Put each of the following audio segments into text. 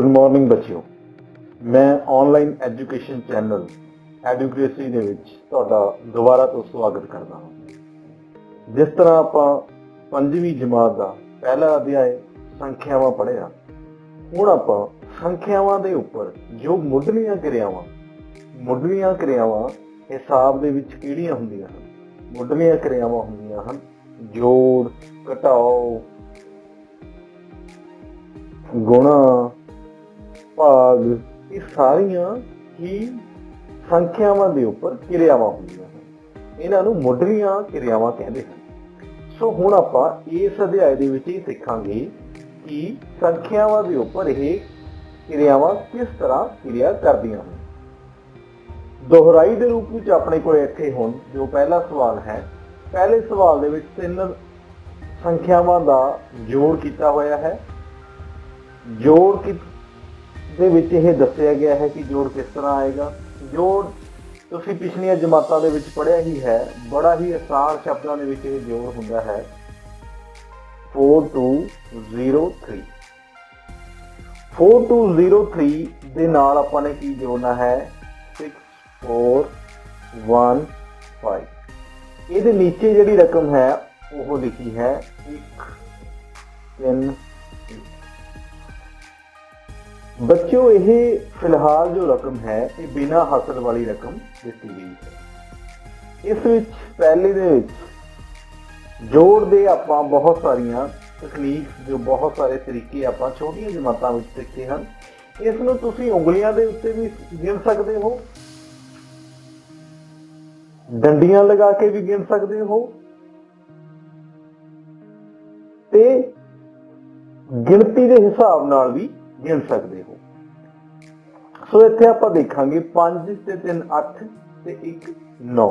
Good morning ਬੱਚਿਓ। ਮੈਂ online education channel ਐਡੂਕੇਸੀ ਦੇ ਵਿੱਚ ਤੁਹਾਡਾ ਦੁਬਾਰਾ ਤੋਂ ਸਵਾਗਤ ਕਰਦਾ ਹਾਂ। ਜਿਸ ਤਰ੍ਹਾਂ ਆਪਾਂ 5ਵੀਂ ਜਮਾਤ ਦਾ ਪਹਿਲਾ ਅਧਿਆਇ ਸੰਖਿਆਵਾਂ ਪੜ੍ਹਿਆ, ਹੁਣ ਆਪਾਂ ਸੰਖਿਆਵਾਂ ਦੇ ਉੱਪਰ ਜੋ ਮੁੱਢਲੀਆਂ ਕਿਰਿਆਵਾਂ ਹਿਸਾਬ ਦੇ ਵਿੱਚ ਕਿਹੜੀਆਂ ਹੁੰਦੀਆਂ ਹਨ। ਮੁੱਢਲੀਆਂ ਕਿਰਿਆਵਾਂ ਹੁੰਦੀਆਂ ਹਨ ਜੋੜ, ਘਟਾਓ, ਗੁਣਾ, ਭਾਗ। ਇਹ ਸਾਰੀਆਂ ਹੀ ਸੰਖਿਆਵਾਂ ਦੇ ਉੱਪਰ ਕਿਰਿਆਵਾਂ ਹੁੰਦੀਆਂ ਹਨ। ਇਹਨਾਂ ਨੂੰ ਮੁੱਢਲੀਆਂ ਕਿਰਿਆਵਾਂ ਕਹਿੰਦੇ ਹਨ। ਸੋ ਹੁਣ ਆਪਾਂ ਇਸ ਅਧਿਆਇ ਦੇ ਵਿੱਚ ਇਹ ਸਿੱਖਾਂਗੇ ਕਿ ਸੰਖਿਆਵਾਂ ਦੇ ਉੱਪਰ ਇਹ ਕਿਰਿਆਵਾਂ ਕਿਸ ਤਰ੍ਹਾਂ ਕਿਰਿਆ ਕਰਦੀਆਂ ਹਨ। ਦੁਹਰਾਈ ਦੇ ਰੂਪ ਵਿੱਚ ਆਪਣੇ ਕੋਲ ਇੱਥੇ ਹੁਣ ਜੋ ਪਹਿਲਾ ਸਵਾਲ ਹੈ, ਪਹਿਲੇ ਸਵਾਲ ਦੇ ਵਿੱਚ 3 ਸੰਖਿਆਵਾਂ ਦਾ ਜੋੜ ਕੀਤਾ ਹੋਇਆ ਹੈ। ਜੋੜ ਦੇ ਵਿੱਚ ਇਹ ਦੱਸਿਆ ਗਿਆ ਹੈ ਕਿ ਜੋੜ ਕਿਸ ਤਰ੍ਹਾਂ ਆਏਗਾ। ਜੋੜ ਤੁਸੀਂ ਪਿਛਲੀਆਂ ਜਮਾਤਾਂ ਦੇ ਵਿੱਚ ਪੜ੍ਹਿਆ ਹੀ ਹੈ, ਬੜਾ ਹੀ ਆਸਾਨ ਸ਼ਬਦਾਂ ਦੇ ਵਿੱਚ ਇਹ ਜੋੜ ਹੁੰਦਾ ਹੈ 4203। 4203 ਦੇ ਨਾਲ ਆਪਾਂ ਨੇ ਕੀ ਜੋੜਨਾ ਹੈ 6415। ਇਹਦੇ ਨੀਚੇ ਜਿਹੜੀ ਰਕਮ ਹੈ ਉਹ ਲਿਖੀ ਹੈ 1 3। ਬੱਚਿਓ ਇਹ ਫਿਲਹਾਲ ਜੋ ਰਕਮ ਹੈ ਇਹ ਬਿਨਾਂ ਹਾਸਲ ਵਾਲੀ ਰਕਮ ਦਿੱਤੀ ਗਈ ਹੈ। ਇਸ ਵਿੱਚ ਪਹਿਲੇ ਦੇ ਵਿੱਚ ਜੋੜ ਦੇ ਆਪਾਂ ਬਹੁਤ ਸਾਰੀਆਂ ਤਕਨੀਕ, ਜੋ ਬਹੁਤ ਸਾਰੇ ਤਰੀਕੇ ਆਪਾਂ ਛੋਟੀਆਂ ਜਮਾਤਾਂ ਵਿੱਚ ਸਿੱਖੇ ਹਨ। ਇਸ ਨੂੰ ਤੁਸੀਂ ਉਂਗਲੀਆਂ ਦੇ ਉੱਤੇ ਵੀ ਗਿਣ ਸਕਦੇ ਹੋ, ਡੰਡੀਆਂ ਲਗਾ ਕੇ ਵੀ ਗਿਣ ਸਕਦੇ ਹੋ ਤੇ ਗਿਣਤੀ ਦੇ ਹਿਸਾਬ ਨਾਲ ਵੀ ਗਿਣ ਸਕਦੇ ਹੋ। ਸੋ ਇੱਥੇ ਆਪਾਂ ਦੇਖਾਂਗੇ 5 ਤੇ 3 8 ਤੇ 1 9।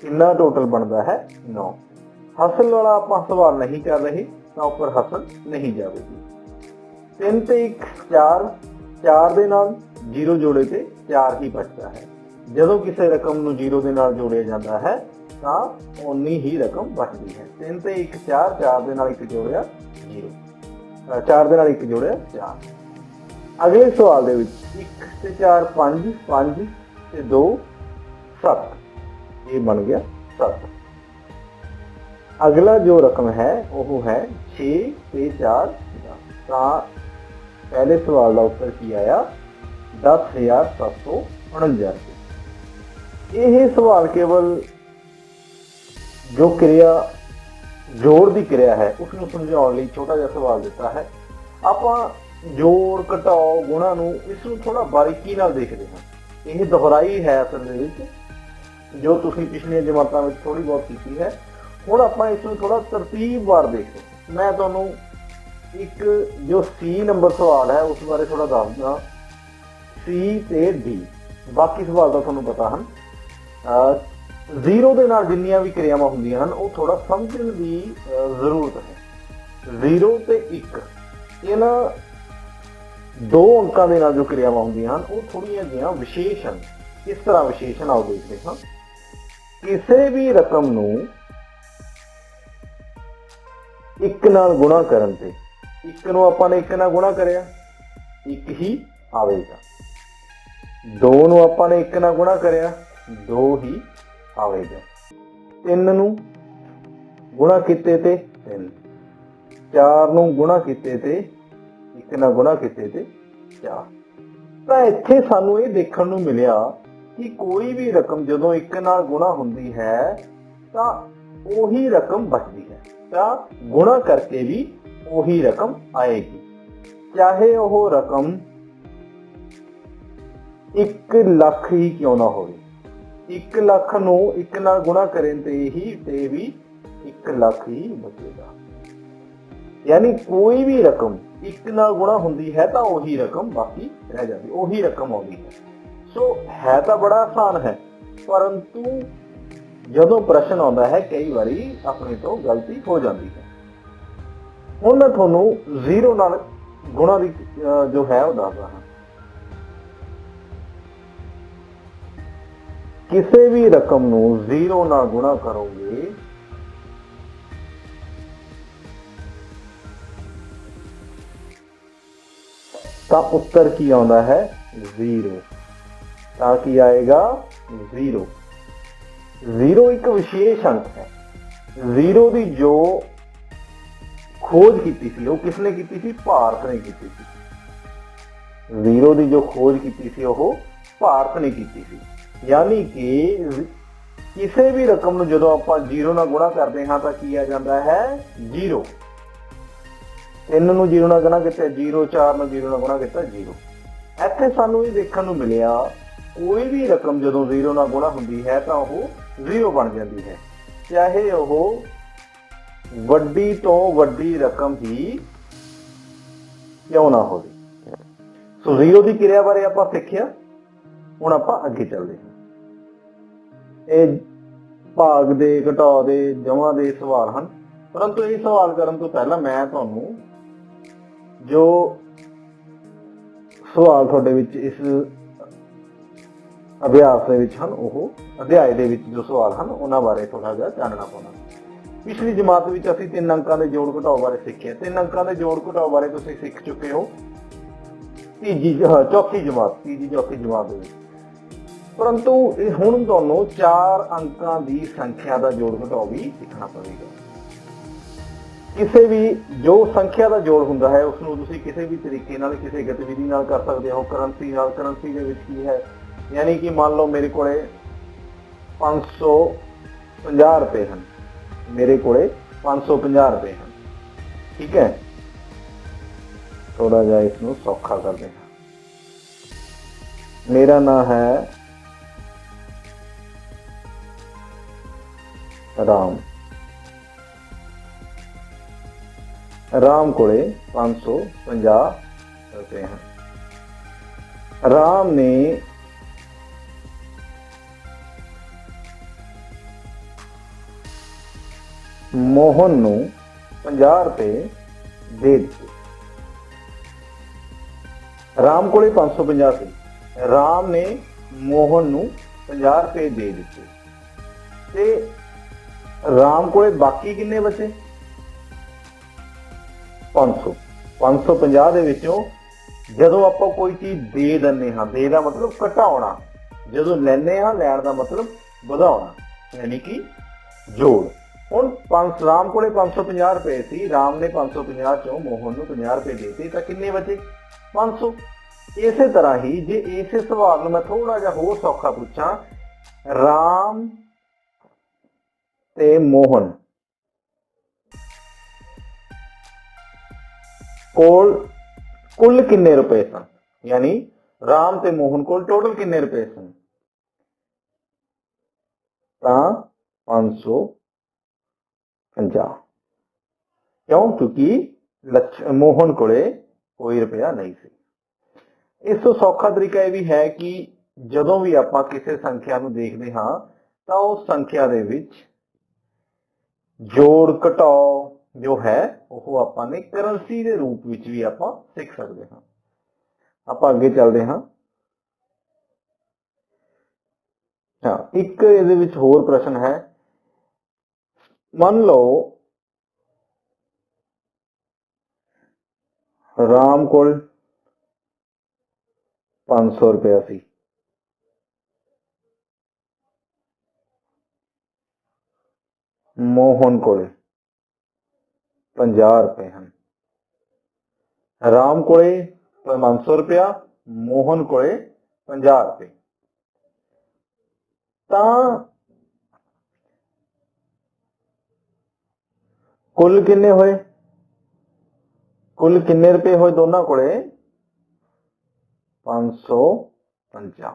ਕਿੰਨਾ ਟੋਟਲ ਬਣਦਾ ਹੈ 9। ਹਾਸਲ ਵਾਲਾ ਆਪਾਂ ਸਵਾਲ ਨਹੀਂ ਕਰ ਰਹੇ ਤਾਂ ਉੱਪਰ ਹਾਸਲ ਨਹੀਂ ਜਾਵੇਗੀ। 3 ਤੇ 1 4, 4 ਦੇ ਨਾਲ 0 ਜੋੜੇ ਤੇ 4 ਹੀ ਬਚਦਾ ਹੈ। ਜਦੋਂ ਕਿਸੇ ਰਕਮ ਨੂੰ 0 ਦੇ ਨਾਲ ਜੋੜਿਆ ਜਾਂਦਾ ਹੈ ਤਾਂ ਓਨੀ ਹੀ ਰਕਮ ਬਚਦੀ ਹੈ। 3 ਤੇ 1 4, 4 ਦੇ ਨਾਲ 1 ਜੋੜਿਆ 0, 4 ਦੇ ਨਾਲ 1 ਜੋੜਿਆ 4। ਅਗਲੇ ਸਵਾਲ ਦੇ ਵਿੱਚ 1 ਤੇ 4 5, 5 ਤੇ 2 7, ਇਹ ਬਣ ਗਿਆ 7। ਅਗਲਾ ਜੋ ਰਕਮ ਹੈ ਉਹ ਹੈ 6 ਤੇ 4 10। ਤਾਂ ਪਹਿਲੇ ਸਵਾਲ ਦਾ ਉੱਤਰ ਕੀ ਆਇਆ 10,749 ਰੁਪਏ। ਇਹ ਸਵਾਲ ਕੇਵਲ ਜੋ ਕਿਰਿਆ ਜੋੜ ਦੀ ਕਿਰਿਆ ਹੈ ਉਸ ਨੂੰ ਸਮਝਾਉਣ ਲਈ ਛੋਟਾ ਜਿਹਾ ਸਵਾਲ ਦਿੱਤਾ ਹੈ। ਆਪਾਂ ਜੋੜ, ਘਟਾਓ, ਗੁਣਾ ਨੂੰ ਇਸ ਨੂੰ ਥੋੜਾ ਬਾਰੀਕੀ ਨਾਲ ਦੇਖਦੇ ਹਾਂ। ਇਹ ਦੁਹਰਾਈ ਹੈ ਅਸਲ ਦੇ ਵਿੱਚ, ਜੋ ਤੁਸੀਂ ਪਿਛਲੀਆਂ ਜਮਾਤਾਂ ਵਿੱਚ ਥੋੜੀ ਬਹੁਤ ਕੀਤੀ ਹੈ। ਹੁਣ ਆਪਾਂ ਇਸ ਨੂੰ ਥੋੜਾ ਤਰਤੀਬਵਾਰ ਦੇਖਦੇ। ਮੈਂ ਤੁਹਾਨੂੰ ਇੱਕ ਜੋ C ਨੰਬਰ ਸਵਾਲ ਹੈ ਉਸ ਬਾਰੇ ਥੋੜਾ ਦੱਸਦਾ। C ਤੇ D, ਬਾਕੀ ਸਵਾਲ ਤਾਂ ਤੁਹਾਨੂੰ ਪਤਾ ਹਨ। 0 ਦੇ ਨਾਲ ਜਿੰਨੀਆਂ ਵੀ ਕਿਰਿਆਵਾਂ ਹੁੰਦੀਆਂ ਹਨ ਉਹ ਥੋੜਾ ਸਮਝਣ ਦੀ ਜ਼ਰੂਰਤ ਹੈ। 0 ਤੇ 1 ਇਹਨਾਂ 2 ਅੰਕਾਂ ਦੇ ਨਾਲ ਜੋ ਕਿਰਿਆਵਾਂ ਹੁੰਦੀਆਂ ਹਨ ਉਹ ਥੋੜੀਆਂ ਜਿਹੀਆਂ ਵਿਸ਼ੇਸ਼ ਹਨ। ਕਿਸ ਤਰ੍ਹਾਂ ਵਿਸ਼ੇਸ਼ ਹਨ ਆਓ ਦੇਖਦੇ ਹਾਂ। ਕਿਸੇ ਵੀ ਰਕਮ ਨੂੰ 1 ਨਾਲ ਗੁਣਾ ਕਰਨ ਤੇ 1 ਨੂੰ ਆਪਾਂ ਨੇ 1 ਨਾਲ ਗੁਣਾ ਕਰਿਆ 1 ਹੀ ਆਵੇਗਾ। 2 ਨੂੰ ਆਪਾਂ ਨੇ 1 ਨਾਲ ਗੁਣਾ ਕਰਿਆ 2 ਹੀ ਆਵੇਗਾ। 3 ਨੂੰ ਗੁਣਾ ਕੀਤੇ ਤੇ 3, 4 ਨੂੰ ਗੁਣਾ ਕੀਤੇ ਤੇ 1 ਨਾਲ ਗੁਣਾ ਕੀਤੇ ਤੇ 4। ਤਾਂ ਇੱਥੇ ਸਾਨੂੰ ਇਹ ਦੇਖਣ ਨੂੰ ਮਿਲਿਆ ਕਿ ਕੋਈ ਵੀ ਰਕਮ ਜਦੋਂ 1 ਨਾਲ ਗੁਣਾ ਹੁੰਦੀ ਹੈ ਤਾਂ ਉਹੀ ਰਕਮ ਬਚਦੀ ਹੈ, ਤਾਂ ਗੁਣਾ ਕਰਕੇ ਵੀ ਉਹੀ ਰਕਮ ਆਏਗੀ। ਚਾਹੇ ਉਹ ਰਕਮ 1 ਲੱਖ ਹੀ ਕਿਉਂ ਨਾ ਹੋਵੇ। 1 ਲੱਖ ਨੂੰ 1 ਨਾਲ ਗੁਣਾ ਕਰਨ ਤੇ ਵੀ 1 ਲੱਖ ਹੀ ਬਚੇਗਾ। ਯਾਨੀ ਕੋਈ ਵੀ ਰਕਮ 1 ਨਾਲ ਗੁਣਾ ਹੁੰਦੀ ਹੈ ਤਾਂ ਉਹੀ ਰਕਮ ਬਾਕੀ ਰਹਿ ਜਾਂਦੀ, ਉਹੀ ਰਕਮ ਆਉਂਦੀ ਹੈ। ਸੋ ਹੈ ਤਾਂ ਬੜਾ ਆਸਾਨ ਹੈ, ਪਰੰਤੂ ਜਦੋਂ ਪ੍ਰਸ਼ਨ ਆਉਂਦਾ ਹੈ ਕਈ ਵਾਰੀ ਆਪਣੇ ਤੋਂ ਗਲਤੀ ਹੋ ਜਾਂਦੀ ਹੈ। ਹੁਣ ਮੈਂ ਤੁਹਾਨੂੰ 0 ਨਾਲ ਗੁਣਾ ਦੀ ਜੋ ਹੈ ਉਹ ਦੱਸਦਾ ਹਾਂ। ਕਿਸੇ ਵੀ ਰਕਮ ਨੂੰ 0 ਨਾਲ ਗੁਣਾ ਕਰੋਗੇ ਤਾਂ ਉੱਤਰ ਕੀ ਆਉਂਦਾ ਹੈ 0। ਤਾਂ ਕੀ ਆਏਗਾ 0। 0 ਇੱਕ ਵਿਸ਼ੇਸ਼ ਅੰਕ ਹੈ। 0 ਦੀ ਜੋ ਖੋਜ ਕੀਤੀ ਸੀ ਉਹ ਕਿਸਨੇ ਕੀਤੀ ਸੀ? ਭਾਰਤ ਨੇ ਕੀਤੀ ਸੀ। 0 ਦੀ ਜੋ ਖੋਜ ਕੀਤੀ ਸੀ ਉਹ ਭਾਰਤ ਨੇ ਕੀਤੀ ਸੀ। ਯਾਨੀ ਕਿ ਕਿਸੇ ਵੀ ਰਕਮ ਨੂੰ ਜਦੋਂ ਆਪਾਂ 0 ਨਾਲ ਗੁਣਾ ਕਰਦੇ ਹਾਂ ਤਾਂ ਕੀ ਆ ਜਾਂਦਾ ਹੈ 0। 3 ਨੂੰ 0 ਨਾਲ ਗੁਣਾ ਕੀਤਾ 0, 4 ਨੂੰ 0 ਨਾਲ ਗੁਣਾ ਕੀਤਾ 0। ਇੱਥੇ ਸਾਨੂੰ ਇਹ ਦੇਖਣ ਨੂੰ ਮਿਲਿਆ ਕੋਈ ਵੀ ਰਕਮ ਜਦੋਂ 0 ਨਾਲ ਗੁਣਾ ਹੁੰਦੀ ਹੈ ਤਾਂ ਉਹ 0 ਬਣ ਜਾਂਦੀ ਹੈ, ਚਾਹੇ ਉਹ ਵੱਡੀ ਤੋਂ ਵੱਡੀ ਰਕਮ ਹੀ ਕਿਉਂ ਨਾ ਹੋਵੇ। ਸੋ 0 ਦੀ ਕਿਰਿਆ ਬਾਰੇ ਆਪਾਂ ਸਿੱਖਿਆ। ਹੁਣ ਆਪਾਂ ਅੱਗੇ ਚੱਲਦੇ ਹਾਂ। ਇਹ ਭਾਗ ਦੇ, ਘਟਾਓ ਦੇ, ਜਮ੍ਹਾਂ ਦੇ ਸਵਾਲ ਹਨ, ਪਰੰਤੂ ਇਹ ਸਵਾਲ ਕਰਨ ਤੋਂ ਪਹਿਲਾਂ ਮੈਂ ਤੁਹਾਨੂੰ ਜੋ ਸਵਾਲ ਤੁਹਾਡੇ ਵਿੱਚ ਇਸ ਅਭਿਆਸ ਦੇ ਵਿੱਚ ਹਨ, ਉਹ ਅਧਿਆਇ ਦੇ ਵਿੱਚ ਜੋ ਸਵਾਲ ਹਨ ਉਹਨਾਂ ਬਾਰੇ ਥੋੜਾ ਜਿਹਾ ਜਾਣਨਾ ਪਾਉਣਾ। ਪਿਛਲੀ ਜਮਾਤ ਵਿੱਚ ਅਸੀਂ 3 ਅੰਕਾਂ ਦੇ ਜੋੜ ਘਟਾਓ ਬਾਰੇ ਸਿੱਖਿਆ। 3 ਅੰਕਾਂ ਦੇ ਜੋੜ ਘਟਾਓ ਬਾਰੇ ਤੁਸੀਂ ਸਿੱਖ ਚੁੱਕੇ ਹੋ ਚੌਥੀ ਜਮਾਤ ਦੇ ਵਿੱਚ। ਪਰੰਤੂ ਹੁਣ ਤੁਹਾਨੂੰ 4 ਅੰਕਾਂ ਦੀ ਸੰਖਿਆ ਦਾ ਜੋੜ ਘਟਾਓ ਵੀ ਸਿੱਖਣਾ ਪਵੇਗਾ। ਕਿਸੇ ਵੀ ਜੋ ਸੰਖਿਆ ਦਾ ਜੋੜ ਹੁੰਦਾ ਹੈ ਉਸ ਨੂੰ ਤੁਸੀਂ ਕਿਸੇ ਵੀ ਤਰੀਕੇ ਨਾਲ, ਕਿਸੇ ਗਤੀਵਿਧੀ ਨਾਲ ਕਰ ਸਕਦੇ ਹੋ। ਕਰੰਸੀ ਨਾਲ, ਕਰੰਸੀ ਦੇ ਵਿੱਚ ਕੀ ਹੈ, ਯਾਨੀ ਕਿ ਮੰਨ ਲਓ ਮੇਰੇ ਕੋਲੇ 550 ਰੁਪਏ ਹਨ, ਮੇਰੇ ਕੋਲੇ 550 ਰੁਪਏ ਹਨ, ਠੀਕ ਹੈ। ਥੋੜਾ ਜਿਹਾ ਇਸ ਨੂੰ ਸੌਖਾ ਕਰਦੇ ਹਾਂ। ਮੇਰਾ ਨਾਮ ਹੈ ਰਾਮ ਕੋਲੇ 550 ਰੁਪਏ ਹਨ। ਰਾਮ ਨੇ ਮੋਹਨ ਨੂੰ 50 ਰੁਪਏ ਦੇ ਦਿੱਤੇ। ਰਾਮ ਕੋਲੇ 550 ਸੀ, ਰਾਮ ਨੇ ਮੋਹਨ ਨੂੰ 50 ਰੁਪਏ ਦੇ ਦਿੱਤੇ ਤੇ ਰਾਮ ਕੋਲੇ ਬਾਕੀ ਕਿੰਨੇ ਬਚੇ? 500। 550 ਦੇ ਵਿੱਚੋਂ ਜਦੋਂ ਆਪਾਂ ਕੋਈ ਚੀਜ਼ ਦੇ ਦਿੰਦੇ ਹਾਂ, ਦੇ ਦਾ ਮਤਲਬ ਘਟਾਉਣਾ, ਜਦੋਂ ਲੈਂਦੇ ਹਾਂ ਲੈਣ ਦਾ ਮਤਲਬ ਵਧਾਉਣਾ, ਯਾਨੀ ਕਿ ਜੋੜ। ਹੁਣ ਰਾਮ ਕੋਲੇ 550 ਰੁਪਏ ਸੀ, ਰਾਮ ਨੇ 550 ਚੋਂ ਮੋਹਨ ਨੂੰ 50 ਰੁਪਏ ਦੇ ਦਿੱਤੇ ਤਾਂ ਕਿੰਨੇ ਬਚੇ? 500। ਇਸੇ ਤਰ੍ਹਾਂ ਹੀ ਜੇ ਇਸੇ ਸਵਾਲ ਨੂੰ ਮੈਂ ਥੋੜਾ ਜਿਹਾ ਹੋਰ ਸੌਖਾ ਪੁੱਛਾਂ, ਰਾਮ ਤੇ ਮੋਹਨ ਕੋਲ ਕੁੱਲ ਕਿੰਨੇ ਰੁਪਏ ਸਨ? ਯਾਨੀ ਰਾਮ ਤੇ ਮੋਹਨ ਕੋਲ ਟੋਟਲ ਕਿੰਨੇ ਰੁਪਏ ਸਨ? ਤਾਂ 550। ਕਿਉਂ? ਕਿਉਂਕਿ ਮੋਹਨ ਕੋਲੇ ਕੋਈ ਰੁਪਇਆ ਨਹੀਂ ਸੀ। ਇਸ ਤੋਂ ਸੌਖਾ ਤਰੀਕਾ ਇਹ ਵੀ ਹੈ ਕਿ ਜਦੋਂ ਵੀ ਆਪਾਂ ਕਿਸੇ ਸੰਖਿਆ ਨੂੰ ਦੇਖਦੇ ਹਾਂ ਤਾਂ ਉਸ ਸੰਖਿਆ ਦੇ ਵਿੱਚ ਜੋੜ ਘਟਾਓ ਜੋ ਹੈ ਉਹ ਆਪਾਂ ਨੇ ਕਰੰਸੀ ਦੇ ਰੂਪ ਵਿੱਚ ਵੀ ਆਪਾਂ ਸਿੱਖ ਸਕਦੇ ਹਾਂ। ਆਪਾਂ ਅੱਗੇ ਚੱਲਦੇ ਹਾਂ। ਇੱਕ ਇਹਦੇ ਵਿੱਚ ਹੋਰ ਪ੍ਰਸ਼ਨ ਹੈ। ਮੰਨ ਲਓ ਰਾਮ ਕੋਲ 500 ਰੁਪਇਆ ਸੀ, ਮੋਹਨ ਕੋਲੇ 50 ਰੁਪਏ ਹਨ। ਰਾਮ ਕੋਲੇ 500 ਰੁਪਇਆ, ਮੋਹਨ ਕੋਲੇ 50 ਰੁਪਏ। ਤਾਂ ਕੁੱਲ ਕਿੰਨੇ ਹੋਏ? ਕੁੱਲ ਕਿੰਨੇ ਰੁਪਏ ਹੋਏ ਦੋਨਾਂ ਕੋਲੇ? 550।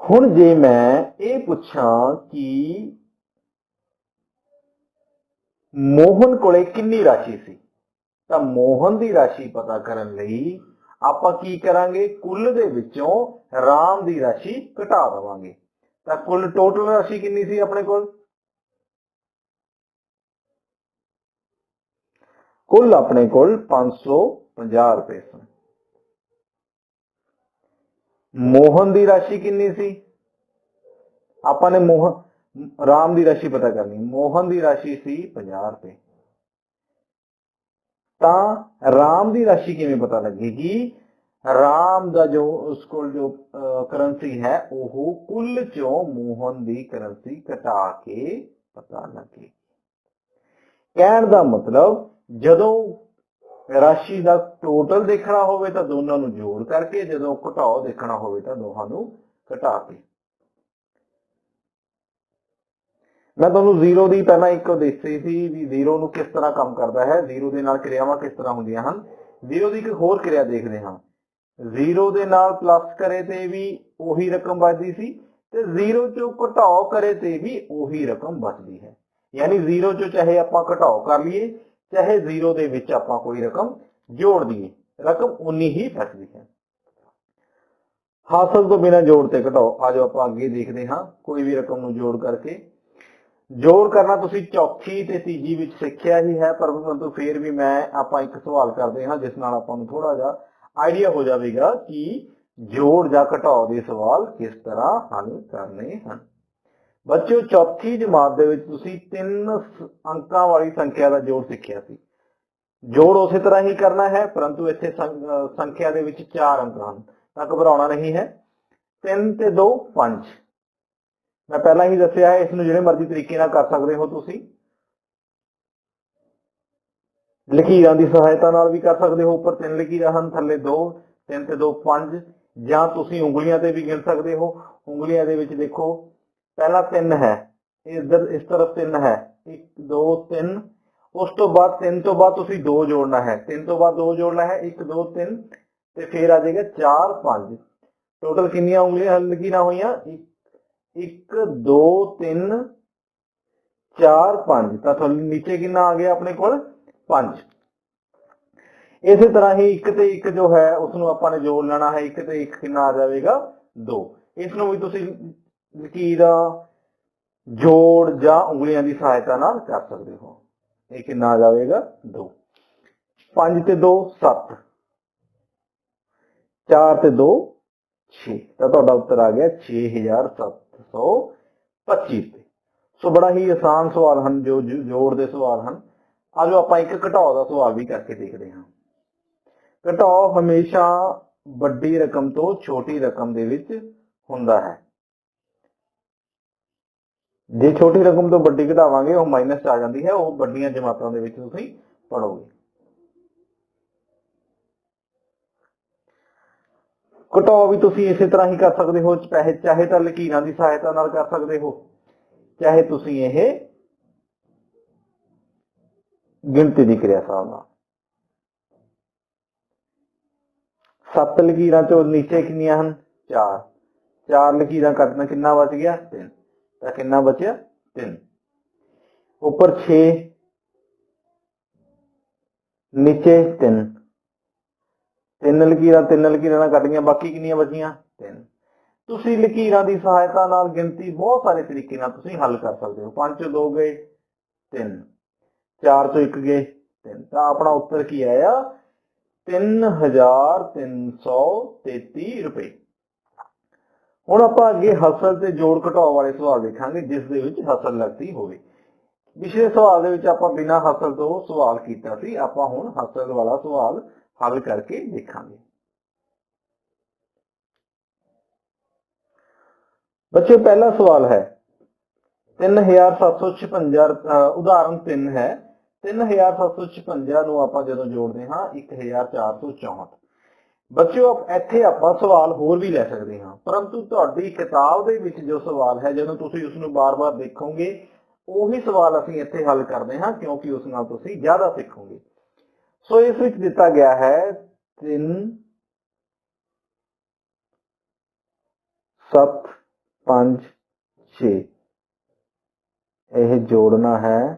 ਹੁਣ ਜੇ ਮੈਂ ਇਹ ਪੁੱਛਾਂ ਕਿ ਮੋਹਨ ਕੋਲੇ ਕਿੰਨੀ ਰਾਸ਼ੀ ਸੀ, ਤਾਂ ਮੋਹਨ ਦੀ ਰਾਸ਼ੀ ਪਤਾ ਕਰਨ ਲਈ ਆਪਾਂ ਕੀ ਕਰਾਂਗੇ? ਕੁੱਲ ਦੇ ਵਿੱਚੋਂ ਰਾਮ ਦੀ ਰਾਸ਼ੀ ਘਟਾ ਦੇਵਾਂਗੇ। ਤਾਂ ਕੁੱਲ ਟੋਟਲ ਰਾਸ਼ੀ ਕਿੰਨੀ ਸੀ ਆਪਣੇ ਕੋਲ? ਕੁੱਲ ਆਪਣੇ ਕੋਲ 550 ਰੁਪਏ ਸਨ। ਮੋਹਨ ਦੀ ਰਾਸ਼ੀ ਕਿੰਨੀ ਸੀ? ਆਪਾਂ ਨੇ ਰਾਮ ਦੀ ਰਾਸ਼ੀ ਪਤਾ ਕਰਨੀ। ਮੋਹਨ ਦੀ ਰਾਸ਼ੀ ਸੀ 50 ਰੁਪਏ। ਤਾਂ ਰਾਮ ਦੀ ਰਾਸ਼ੀ ਕਿਵੇਂ ਪਤਾ ਲੱਗੇਗੀ? ਰਾਮ ਦਾ ਜੋ ਉਸ ਕੋਲ ਜੋ ਕਰੰਸੀ ਹੈ ਉਹ ਕੁੱਲ ਚੋਂ ਮੋਹਨ ਦੀ ਕਰੰਸੀ ਘਟਾ ਕੇ ਪਤਾ ਲੱਗੇ। ਕਹਿਣ ਦਾ ਮਤਲਬ ਜਦੋਂ ਰਾਸ਼ੀ ਦਾ ਟੋਟਲ ਦੇਖਣਾ ਹੋਵੇ ਤਾਂ ਦੋਨਾਂ ਨੂੰ ਜੋੜ ਕਰਕੇ, ਜਦੋਂ ਘਟਾਓ ਦੇਖਣਾ ਹੋਵੇ ਤਾਂ ਦੋਹਾਂ ਨੂੰ ਘਟਾ ਕੇ। ਮੈਂ ਤੁਹਾਨੂੰ ਜ਼ੀਰੋ ਦੀ ਪਹਿਲਾਂ ਇੱਕ ਦੱਸੀ ਸੀ ਵੀ ਜ਼ੀਰੋ ਨੂੰ ਕਿਸ ਤਰ੍ਹਾਂ ਕੰਮ ਕਰਦਾ ਹੈ, ਜ਼ੀਰੋ ਦੇ ਨਾਲ ਕਿਰਿਆਵਾਂ ਕਿਸ ਤਰ੍ਹਾਂ ਹੁੰਦੀਆਂ ਹਨ। ਜ਼ੀਰੋ ਦੀ ਇੱਕ ਹੋਰ ਕਿਰਿਆ ਦੇਖਦੇ ਹਾਂ। ਜ਼ੀਰੋ ਦੇ ਨਾਲ ਪਲੱਸ ਕਰੇ ਤੇ ਵੀ ਉਹੀ ਰਕਮ ਬਚਦੀ ਸੀ ਤੇ ਜ਼ੀਰੋ ਚੋਂ ਘਟਾਓ ਕਰੇ ਤੇ ਵੀ ਉਹੀ ਰਕਮ ਬਚਦੀ ਹੈ। ਯਾਨੀ ਜ਼ੀਰੋ ਚੋਂ ਚਾਹੇ ਆਪਾਂ ਘਟਾਓ ਕਰ ਲਈਏ, ਚਾਹੇ ਜ਼ੀਰੋ ਦੇ ਵਿੱਚ ਆਪਾਂ ਕੋਈ ਰਕਮ ਜੋੜ ਦਈਏ, ਰਕਮ ਉਨੀ ਹੀ ਬਚਦੀ ਹੈ। ਹਾਸਲ ਤੋਂ ਬਿਨਾਂ ਜੋੜ ਤੇ ਘਟਾਓ। ਆਜੋ ਆਪਾਂ ਅੱਗੇ ਦੇਖਦੇ ਹਾਂ ਕੋਈ ਵੀ ਰਕਮ ਨੂੰ ਜੋੜ ਕਰਕੇ। ਜੋੜ ਕਰਨਾ ਤੁਸੀਂ ਚੌਥੀ ਤੇ ਤੀਜੀ ਵਿੱਚ ਸਿੱਖਿਆ ਹੀ ਹੈ, ਪਰੰਤੂ ਫੇਰ ਵੀ ਆਪਾਂ ਇੱਕ ਸਵਾਲ ਕਰਦੇ ਹਾਂ ਜਿਸ ਨਾਲ ਆਪਾਂ ਨੂੰ ਥੋੜਾ ਜਿਹਾ ਆਈਡੀਆ ਹੋ ਜਾਵੇਗਾ ਕਿ ਜੋੜ ਜਾਂ ਘਟਾਓ ਦੇ ਸਵਾਲ ਕਿਸ ਤਰ੍ਹਾਂ ਹੱਲ ਕਰਨੇ ਹਨ। ਬੱਚਿਓ, ਚੌਥੀ ਜਮਾਤ ਦੇ ਵਿੱਚ ਤੁਸੀਂ 3 ਅੰਕਾਂ ਵਾਲੀ ਸੰਖਿਆ ਦਾ ਜੋੜ ਸਿੱਖਿਆ ਸੀ। ਜੋੜ ਉਸੇ ਤਰ੍ਹਾਂ ਹੀ ਕਰਨਾ ਹੈ, ਪਰੰਤੂ ਇੱਥੇ ਸੰਖਿਆ ਦੇ ਵਿੱਚ 4 ਅੰਕ ਹਨ ਤਾਂ ਘਬਰਾਉਣਾ ਨਹੀਂ ਹੈ। 3 ਤੇ 2 5। ਮੈਂ ਪਹਿਲਾਂ ਹੀ ਦੱਸਿਆ ਹੈ, ਇਸ ਨੂੰ ਜਿਹੜੇ ਮਰਜ਼ੀ ਤਰੀਕੇ ਨਾਲ ਕਰ ਸਕਦੇ ਹੋ। ਤੁਸੀਂ ਲਕੀਰਾਂ ਦੀ ਸਹਾਇਤਾ ਨਾਲ ਵੀ ਕਰ ਸਕਦੇ ਹੋ। ਉੱਪਰ 3 ਲਕੀਰਾਂ ਹਨ, ਥੱਲੇ 2, 3 ਤੇ 2 5। ਜਾਂ ਤੁਸੀਂ ਉਂਗਲੀਆਂ ਤੇ ਵੀ ਗਿਣ ਸਕਦੇ ਹੋ। ਉਂਗਲੀਆਂ ਦੇ ਵਿੱਚ ਦੇਖੋ, ਪਹਿਲਾ 3 ਹੈ, ਇਧਰ ਇਸ ਤਰਫ 3 ਹੈ, 1 2 3। ਉਸ ਤੋਂ ਬਾਅਦ 3 ਤੋਂ ਬਾਅਦ ਤੁਸੀਂ 2 ਜੋੜਨਾ ਹੈ, 3 ਤੋਂ ਬਾਅਦ 2 ਜੋੜਨਾ ਹੈ, 1 2 3 ਤੇ ਫਿਰ ਆ ਜਾਏਗਾ 4 5। ਟੋਟਲ ਕਿੰਨੀਆਂ ਉਂਗਲੀਆਂ ਲਕੀਰਾਂ ਹੋਈਆਂ? 1 2 3 4 5। ਤਾਂ ਤੁਹਾਨੂੰ ਨੀਚੇ ਕਿੰਨਾ ਆ ਗਿਆ ਆਪਣੇ ਕੋਲ? 5। ਇਸੇ ਤਰ੍ਹਾਂ ਹੀ 1 ਤੇ 1 ਜੋ ਹੈ ਉਸ ਨੂੰ ਆਪਾਂ ਨੇ ਜੋੜ ਲੈਣਾ ਹੈ। 1 ਤੇ 1 ਕਿੰਨਾ ਆ ਜਾਵੇਗਾ? 2। ਇਸ ਨੂੰ ਵੀ ਤੁਸੀਂ ਲਕੀਰਾਂ, ਜੋੜ ਜਾਂ ਉਂਗਲੀਆਂ ਦੀ ਸਹਾਇਤਾ ਨਾਲ ਕਰ ਸਕਦੇ ਹੋ। ਇਹ ਕਿੰਨਾ ਆ ਜਾਵੇਗਾ? 2। 5 ਤੇ 2 7, 4 ਤੇ 2 6। ਤਾਂ ਤੁਹਾਡਾ ਉੱਤਰ ਆ ਗਿਆ 6725 ਰੁਪਏ। ਸੋ ਬੜਾ ਹੀ ਆਸਾਨ ਸਵਾਲ ਹਨ ਜੋ ਜੋੜ ਦੇ ਸਵਾਲ ਹਨ। ਆਜੋ ਆਪਾਂ ਇੱਕ ਘਟਾਓ ਦਾ ਸਵਾਲ ਵੀ ਕਰਕੇ ਦੇਖਦੇ ਹਾਂ। ਘਟਾਓ ਹਮੇਸ਼ਾ ਵੱਡੀ ਰਕਮ ਤੋਂ ਛੋਟੀ ਰਕਮ ਦੇ ਵਿੱਚ ਹੁੰਦਾ ਹੈ। ਜੇ ਛੋਟੀ ਰਕਮ ਤੋਂ ਵੱਡੀ ਘਟਾਵਾਂਗੇ ਉਹ ਮਾਈਨਸ ਆ ਜਾਂਦੀ ਹੈ। ਉਹ ਵੱਡੀਆਂ ਜਮਾਤਾਂ ਦੇ ਵਿੱਚ ਤੁਸੀਂ ਪੜੋਗੇ। ਘਟਾਓ ਵੀ ਤੁਸੀਂ ਇਸੇ ਤਰ੍ਹਾਂ ਹੀ ਕਰ ਸਕਦੇ ਹੋ, ਚਾਹੇ ਤਾਂ ਲਕੀਰਾਂ ਦੀ ਸਹਾਇਤਾ ਨਾਲ ਕਰ ਸਕਦੇ ਹੋ, ਚਾਹੇ ਤੁਸੀਂ ਇਹ ਗਿਣਤੀ ਦੀ ਕਿਰਿਆ ਹਿਸਾਬ ਨਾਲ। 7 ਲਕੀਰਾਂ ਚੋਂ ਨੀਚੇ ਕਿੰਨੀਆਂ ਹਨ? 4। 4 ਲਕੀਰਾਂ ਕੱਟਣਾ ਕਿੰਨਾ ਬਚ ਗਿਆ? 3। ਤਾਂ ਕਿੰਨਾ ਬਚਿਆ? 3। ਉੱਪਰ 6, ਨੀਚੇ 3। 3 ਲਕੀਰਾਂ ਨਾਲ ਕੱਟ ਗਈਆਂ, ਬਾਕੀ ਕਿੰਨੀਆਂ ਬਚੀਆਂ? 3। ਤੁਸੀਂ ਲਕੀਰਾਂ ਦੀ ਸਹਾਇਤਾ ਨਾਲ ਗਿਣਤੀ ਬਹੁਤ ਸਾਰੇ ਤਰੀਕੇ ਨਾਲ ਤੁਸੀਂ ਹੱਲ ਕਰ ਸਕਦੇ ਹੋ। 5 ਚੋਂ 2 ਗਏ 3, 4 ਚੋਂ 1 ਗਏ 3। ਤਾਂ ਆਪਣਾ ਉੱਤਰ ਕੀ ਆਇਆ? 3333 ਰੁਪਏ। ਹੁਣ ਆਪਾਂ ਅੱਗੇ ਹਸਲ ਤੇ ਜੋੜ ਘਟਾਓ ਵਾਲੇ ਸਵਾਲ ਦੇਖਾਂਗੇ ਜਿਸ ਦੇ ਵਿੱਚ ਹਸਲ ਲੱਗਦੀ ਹੋਵੇ। ਪਿਛਲੇ ਸਵਾਲ ਦੇ ਵਿੱਚ ਆਪਾਂ ਬਿਨਾਂ ਹਸਲ ਤੋਂ ਸਵਾਲ ਕੀਤਾ ਸੀ, ਆਪਾਂ ਹੁਣ ਹਸਲ ਵਾਲਾ ਸਵਾਲ ਹੱਲ ਕਰਕੇ ਦੇਖਾਂਗੇ। ਬੱਚੇ, ਪਹਿਲਾ ਸਵਾਲ ਹੈ 3756। ਉਦਾਹਰਨ 3 ਹੈ। 3756 ਨੂੰ ਆਪਾਂ ਜਦੋਂ ਜੋੜਦੇ ਹਾਂ 1464। ਬੱਚਿਓ, ਇੱਥੇ ਆਪਾਂ ਸਵਾਲ ਹੋਰ ਵੀ ਲੈ ਸਕਦੇ ਹਾਂ, ਪਰੰਤੂ ਤੁਹਾਡੀ ਕਿਤਾਬ ਦੇ ਵਿੱਚ ਜੋ ਸਵਾਲ ਹੈ ਜਦੋਂ ਤੁਸੀਂ ਉਸ ਨੂੰ ਬਾਰ-ਬਾਰ ਦੇਖੋਗੇ ਉਹੀ ਸਵਾਲ ਅਸੀਂ ਇੱਥੇ ਹੱਲ ਕਰਦੇ ਹਾਂ, ਕਿਉਂਕਿ ਉਸ ਨਾਲ ਤੁਸੀਂ ਜ਼ਿਆਦਾ ਸਿੱਖੋਗੇ। ਸੋ ਇਸ ਵਿੱਚ ਦਿੱਤਾ ਗਿਆ ਹੈ 3 7 5 6। ਇਹ ਜੋੜਨਾ ਹੈ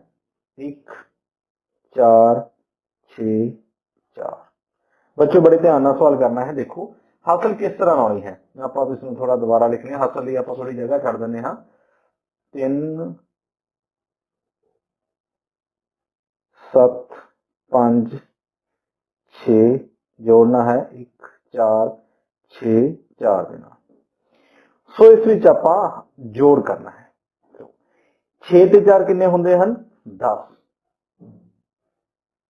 1 4 6 4। ਬੱਚੋ, ਬੜੇ ਧਿਆਨ ਨਾਲ ਸਵਾਲ ਕਰਨਾ ਹੈ। ਦੇਖੋ ਹਾਸਲ ਕਿਸ ਤਰ੍ਹਾਂ ਆਉਣੀ ਹੈ। ਆਪਾਂ ਇਸ ਨੂੰ ਥੋੜਾ ਦੁਬਾਰਾ ਲਿਖ ਲਿਆ। ਹਾਸਲ ਲਈ ਆਪਾਂ ਥੋੜੀ ਜਗ੍ਹਾ ਛੱਡ ਦਿੰਦੇ ਹਾਂ। 3 7 5 6 ਜੋੜਨਾ ਹੈ 1 4 6 4 ਦੇ ਨਾਲ। ਸੋ ਇਸ ਵਿੱਚ ਆਪਾਂ ਜੋੜ ਕਰਨਾ ਹੈ। 6 ਤੇ 4 ਕਿੰਨੇ ਹੁੰਦੇ ਹਨ? 10।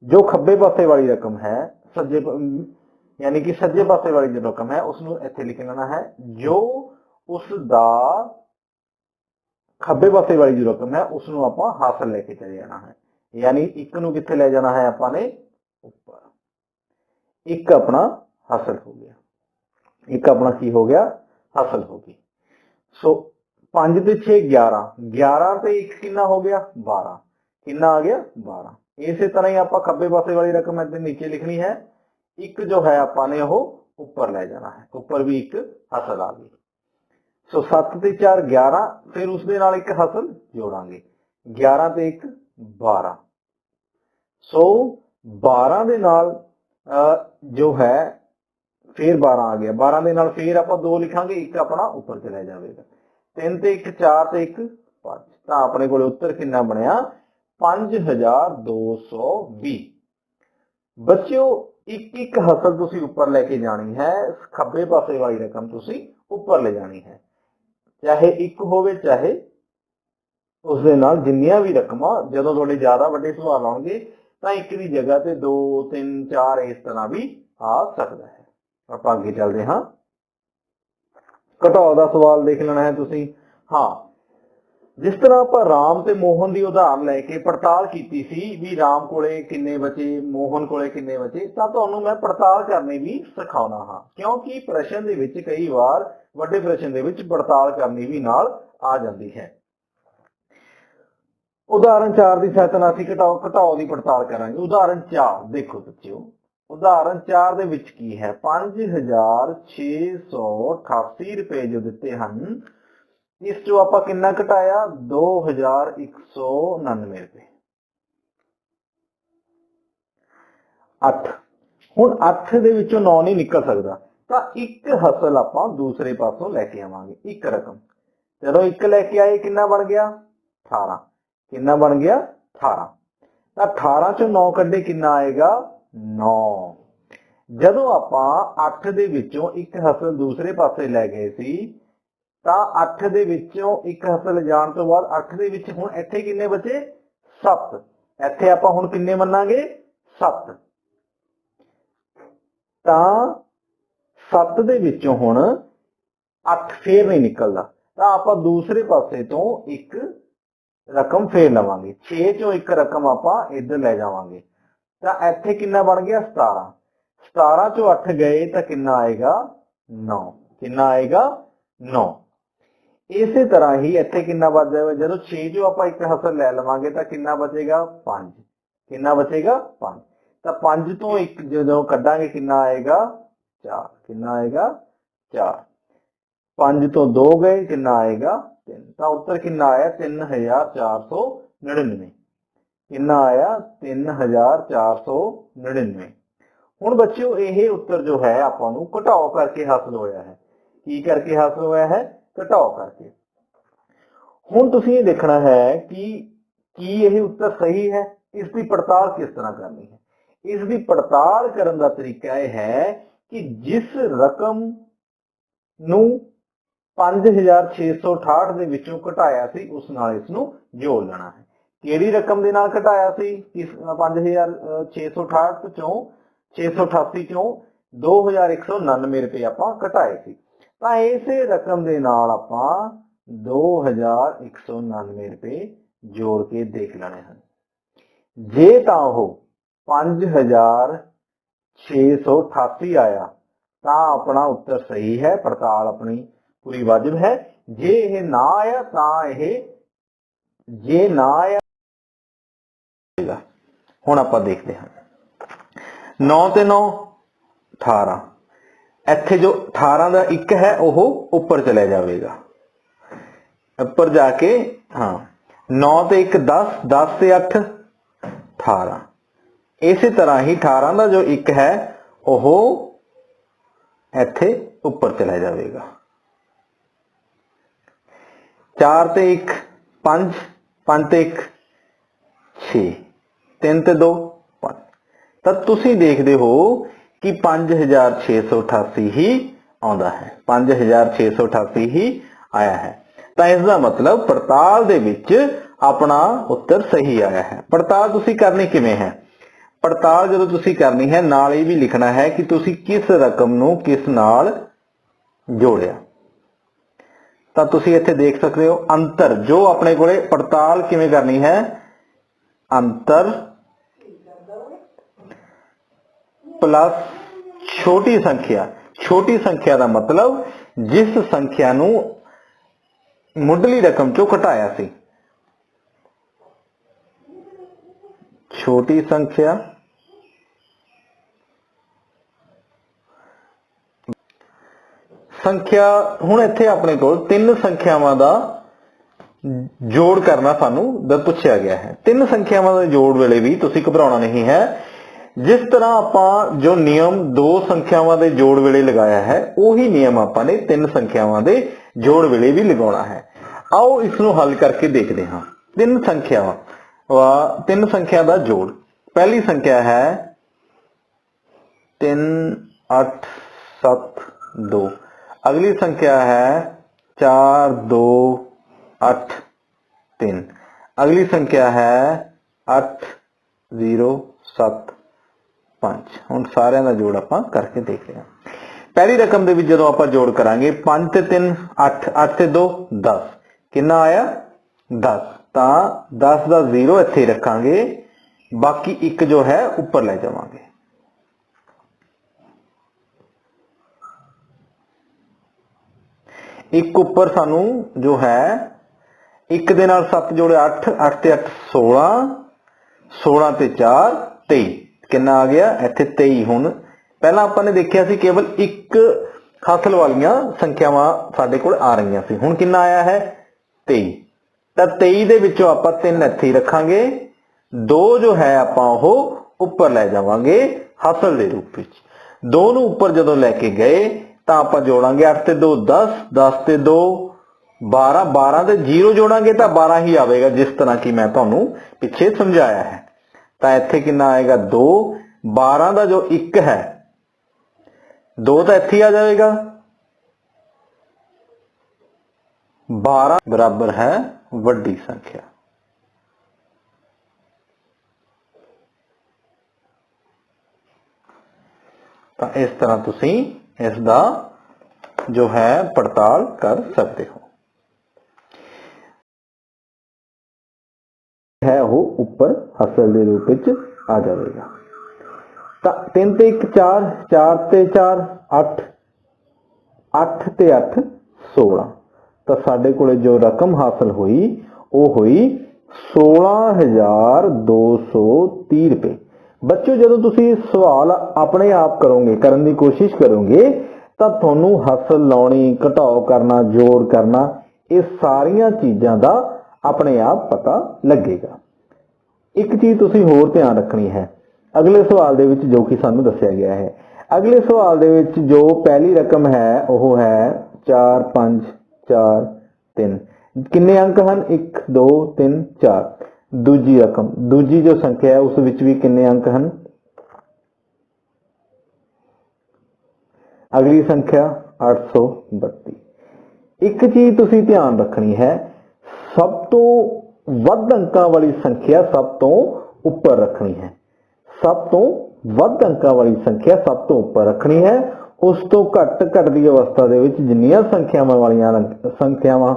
जो खब्बे पासे वाली रकम है सज्जे यानी कि सज्जे पासे वाली जो रकम है उसनू इत्थे लिख लेना है, जो उसदा खब्बे पासे वाली जो रकम है उसनू आपां हासिल लेके चले जाना है। यानी एक नू कित्थे ले जाना है आपां ने ऊपर, एक अपना हासिल हो गया, एक अपना की हो गया हासिल हो गई। सो 5 ते 6 11, 11 ते 1 कितना हो गया 12, कितना आ गया 12। इसी तरह ही आप खब्बे पासे वाली रकम इधर नीचे लिखनी है, एक जो है आपा ने वो ऊपर ले जाना है, ऊपर भी एक हासिल आ गई। सो 7 ते 4 11, फिर उसके नाल एक हासिल जोड़ांगे, 11 ते 1 12। सो 12 दे नाल जो है फिर 12 आ गया, 12 दे नाल फिर आप 2 लिखांगे, एक अपना ऊपर चला जाएगा, 3 ते 1 4 ते 1 5। तो अपने को उत्तर कितना बनया 5220। बच्चों एक एक हासिल तुसी ऊपर लेके जानी है, खब्बे पासे वाली रकम तुसी ऊपर ले जानी है, चाहे एक होवे चाहे उसदे नाल जिन्नियां भी रकमां, जदों थोड़े ज्यादा वड्डे सवाल आउणगे तां एक दी जगह ते 2 3 4 इस तरह भी आ सकदा है। आपां अगे चलदे हां, घटाओ दा सवाल देख लेना है तुसी। हाँ, जिस तरह आप राम ते मोहन की उदाहरण लैके पड़ताल की सी भी राम कोले किन्ने बचे मोहन कोले किन्ने बचे, तो तुहानू मैं पड़ताल करनी भी सिखाउणा हाँ, क्योंकि प्रश्न दे विच कई बार वड्डे प्रश्न दे विच पड़ताल करनी भी नाल आ जाती है। उदाहरण 4 की सहायता नाल असीं घटाओ की पड़ताल करांगे। उदाहरण 4 देखो बच्चों, उदाहरण 4 दे विच की है 5688 रुपए जो दिते हैं, इस चो आप कितना घटाया 2199 रुपए। 8 हुण 8 दे विचों 9 नहीं निकल सकता, तो एक हासिल आप दूसरे पासों लैके आवांगे, एक रकम। चलो एक लैके आए कितना बन गया 18, कितना बन गया 18। तो 18 चो 9 कड्डे कितना आएगा 9। जदों आप 8 दे विचों एक हासिल दूसरे पासे लै गए सी, ਤਾਂ 8 ਦੇ ਵਿੱਚੋਂ ਇੱਕ ਹਾਸਲ ਜਾਣ ਤੋਂ ਬਾਅਦ 8 ਦੇ ਵਿੱਚ ਹੁਣ ਇੱਥੇ ਕਿੰਨੇ ਬਚੇ 7, ਇੱਥੇ ਆਪਾਂ ਹੁਣ ਕਿੰਨੇ ਮੰਨਾਂਗੇ 7। ਤਾਂ 7 ਦੇ ਵਿੱਚੋਂ ਹੁਣ 8 ਫੇਰ ਨਹੀਂ ਨਿਕਲਦਾ, ਤਾਂ ਆਪਾਂ ਦੂਸਰੇ ਪਾਸੇ ਤੋਂ ਇੱਕ ਰਕਮ ਫੇਰ ਲਵਾਂਗੇ, 6 ਚੋਂ ਇੱਕ ਰਕਮ ਆਪਾਂ ਇੱਧਰ ਲੈ ਜਾਵਾਂਗੇ, ਤਾਂ ਇੱਥੇ ਕਿੰਨਾ ਬਣ ਗਿਆ 17। 17 ਚੋਂ 8 ਗਏ ਤਾਂ ਕਿੰਨਾ ਆਏਗਾ 9, ਕਿੰਨਾ ਆਏਗਾ 9। इस तरह ही इत्थे कितना बच जाएगा, जो 6 जो आप एक हासिल लै लवांगे तो कितना बचेगा 5, कितना बचेगा 5। तो 5 तो एक जो कड्डांगे कितना आएगा 4, कितना आएगा 4। 5 तो 2 गए कितना आएगा 3, तो उत्तर कितना आया 3499, कितना आया 3499। हुण बच्चों ये उत्तर जो है आपां नूं घटाओ करके हासिल होया है, की करके हासिल होया है घटाओ करके। हुण तुसीं ये देखना है कि यह उत्तर सही है, इसकी पड़ताल किस तरह करनी है। इसकी पड़ताल करने का तरीका यह है कि जिस रकम नूं 5668 दे विचों घटाया सी उस नाल इसनूं जोड़ लेना है। किहड़ी रकम दे नाल घटाया सी, किस 5668 चों 688 चों 2199 रुपए आपां घटाए सी, ਤਾਂ ਇਸੇ रकम ਦੇ ਨਾਲ ਆਪਾਂ 2199 रुपए जोड़ के देख लेने हैं। जे ਤਾਂ ਉਹ 5688 आया ਤਾਂ अपना उत्तर सही है, पड़ताल अपनी पूरी वाजिब है। जे यह ना आया ਤਾਂ ਇਹ जे ना आया ਹੁਣ ਆਪਾਂ देखते हैं 9 ਤੇ 9 18, ਇੱਥੇ जो 18 का एक है वह ऊपर चला जाएगा, ऊपर जाके हाँ 9 ते 1 10, 10 से 8 18। इसी तरह ही 18 का जो एक है वह इत्थे ऊपर चला जाएगा। 4 ते 1 5, 5 ते 1 6, 3 ते 2 5। तो तुसीं देखदे हो कि 5688 ही आउंदा है, 5688 ही आया है। तो इसका मतलब पड़ताल दे विच अपना उत्तर सही आया है। पड़ताल तुसीं करनी किवें है, पड़ताल जो तुसी करनी है नाल ये भी लिखना है कि तुसी किस रकम नू किस नाल जोड़िया। तो तुसी इत्थे देख सकते हो अंतर जो अपने कोले पड़ताल किवें करनी है, अंतर प्लस छोटी संख्या। छोटी संख्या का मतलब जिस संख्या नू मुढ़ली रकम चो घटाया सी, छोटी संख्या संख्या। हुण इत्थे अपने कोल तीन संख्यावां दा जोड़ करना सानू पूछा गया है। तीन संख्यावां दे जोड़ वेले भी तुसी घबराउणा नहीं है। जिस तरह आपां जो नियम दो संख्यावां दे जोड़ वेले लगाया है उही नियम आपां ने तीन संख्यावां दे जोड़ वेले भी लगाउणा है। आओ इसनू हल करके देखते हां। तीन संख्यावां तीन संख्या दा जोड़, पहली संख्या है 3 8 7 2, अगली संख्या है 4 2 8 3, अगली संख्या है 8 0 7 5। हुण सारियां दा जोड़ आपां करके देख रहे हैं। पहली रकम दे विच जदों आपां जोड़ करांगे 5 ते 3 8, 8 ते 2 10, कितना आया 10। तां 10 दा 0 इत्थे रखांगे, बाकी एक जो है ऊपर ले जावांगे। एक ऊपर सानू जो है एक दे नाल 7 जोड़े 8, 8 ते 8 16, 16 ते 4 23, कितना आ गया इत्थे 23। हुण पहला आपां ने देखिया सी केवल एक हासिल वालियां संख्यावां साडे कोल आ रहीआं सी, हुण कितना आया है 23। तां 23 दे विचों आपां 3 इत्थे रखांगे, 2 जो है आपां ओह ऊपर ले जावांगे हासिल दे रूप विच। 2 नूं ऊपर जदों लैके गए तां आपां जोड़ांगे 8 ते 2 10, 10 ते 2 12, 12 ते 0 जोड़ांगे तां 12 ही आवेगा, जिस तरह की मैं तुहानूं पिछे समझाया है। तां इत्थे कितना आएगा 2, 12 दा जो 1 है 2 तां इत्थे आ जाएगा, 12 बराबर है वड्डी संख्या। तो इस तरह तुसी इसदा जो है पड़ताल कर सकते हो। है वो ऊपर हासिल दे रूप विच आ जाएगा। तो 3 ते 1 4, 4 ते 4 8, 8 ते 8 16। तो साडे कोले जो रकम हासिल हुई वो हुई 16,230 रुपए। बच्चों जदों तुसी सवाल अपने आप करोगे, करने की कोशिश करोगे तो तुहानू हासिल लाउणी, घटाओ करना, जोड़ करना, ये सारियां चीज़ां दा अपने आप पता लगेगा। एक चीज तुसी होर ध्यान रखनी है, अगले सवाल दे विच जो कि सानू दस्सिया गया है, अगले सवाल दे विच जो पहली रकम है वह है 4 5 4 3, किन्ने अंक हन 1 2 3 4। दूजी रकम, दूजी जो संख्या है उस विच भी किन्ने अंक हन, अगली संख्या 832। एक चीज तुसी ध्यान रखनी है, सब तो वध अंकां वाली संख्या सब तो ऊपर रखनी है, सब तो वध अंकां वाली संख्या सब तो ऊपर रखनी है। उस तो घट घटदी अवस्था दे विच जिन्नियां संख्यावां वालियां संख्यावां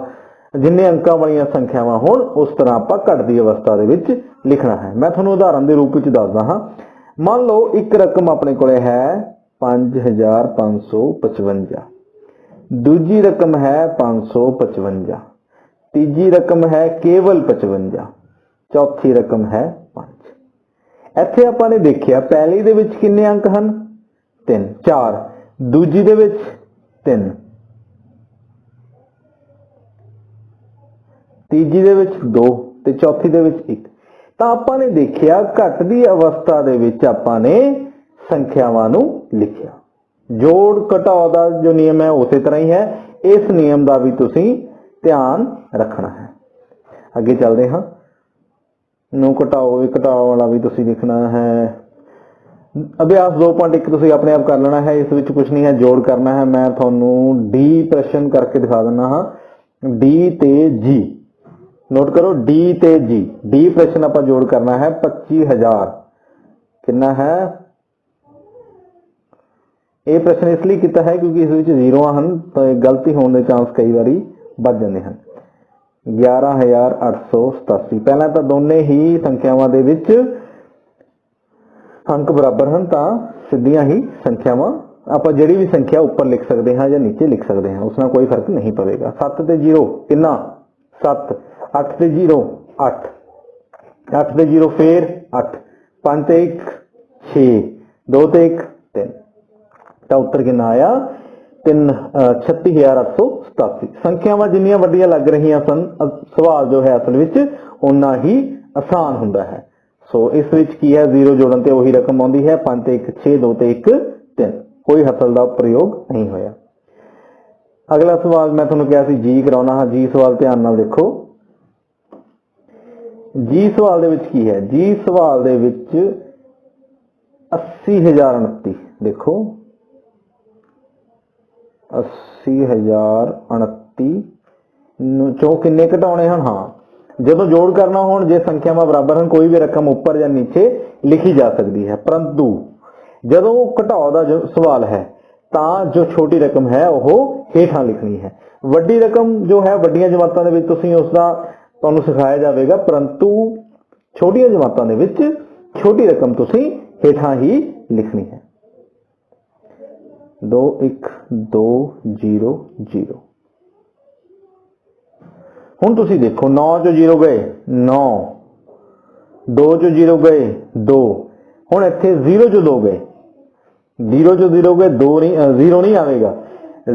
जिन्ने अंकां वालियां संख्यावां होण उस तरह आपां घटदी अवस्था दे विच लिखना है। मैं तुहानूं उदाहरण दे रूप विच दसदा हां। मान लो एक रकम अपने कोले है 5555, दूजी रकम है 555, तीजी रकम है केवल 55, चौथी रकम है 5। इत्थे आपां ने देखिया पहली दे विच किन्ने अंक हन 3 4, दूजी दे विच 3, तीजी दे विच 2 ते चौथी दे विच 1। तां आपां ने देखिया घटदी अवस्था दे विच आपां ने संख्यावां नूं लिखिया। जोड़ घटाओ दा जो नियम है उसी तरह ही है, इस नियम का भी तुसी ध्यान रखना है। अगे चलते हाँ, नू घटाओ वाला भी तुसी लिखना है। अभ्यास 2.1 तुसी अपने आप कर लेना है, इस विच कुछ नहीं है, जोड़ करना है। मैं थोनू डी प्रश्न करके दिखा देना हाँ, डी ते जी नोट करो, डी ते जी। डी प्रश्न आप जोड़ करना है 25,000, कितना है। ये प्रश्न इसलिए किया है क्योंकि इस विच जीरोआं हैं तो गलती होने के चांस कई बार बढ़ जाते हैं। 11,887 पहला तो दोनों ही संख्यावां दे विच अंक बराबर हैं तो सीधियां ही संख्यावां आप जिहड़ी भी संख्या ऊपर लिख सकते हैं या नीचे लिख सकते हैं उसमें कोई फर्क नहीं पवेगा। 7 ते 0 कितना 7, 8 ते 0 8, 8 ते 0 फिर 8, 5 ते 1 6, 2 ते 1 3 तो उत्तर कितना आया 36,887। संख्यावां जिन्नियां वड्डियां लग रही सन सवाल जो है असल विच उन्ना ही आसान हुंदा है। सो इस विच की है 0 जोड़न ते वही रकम आउंदी है 5 ते 1 6, 2 ते 1 3 कोई हसल का प्रयोग नहीं होया। अगला सवाल मैं तुहानूं कहा सी जी कराउणा हाँ जी सवाल ध्यान नाल देखो। जी सवाल दे विच की है जी सवाल दे विच 80,029 देखो 80,029 चो किन्ने घटाने हैं। हाँ जो जोड़ करना हो जे संख्यावां बराबर हैं कोई भी रकम ऊपर या नीचे लिखी जा सकती है परंतु जो घटाओ का जो सवाल है तो जो छोटी रकम है वह हेठां लिखनी है। वड्डी रकम जो है वड्डियां जमातां दे विच तुसीं उसदा तुहानूं सिखाया जाएगा परंतु छोटियां जमातां दे विच छोटी रकम तुसीं हेठां ही लिखनी है। 2 1 2 0 0 हुण तुसीं देखो 9 चो 0 गए 9, 2 चो 0 गए 2, हुण इत्थे 0 चो 2 गए 0 चो 0 गए 2 नहीं 0 नहीं आएगा।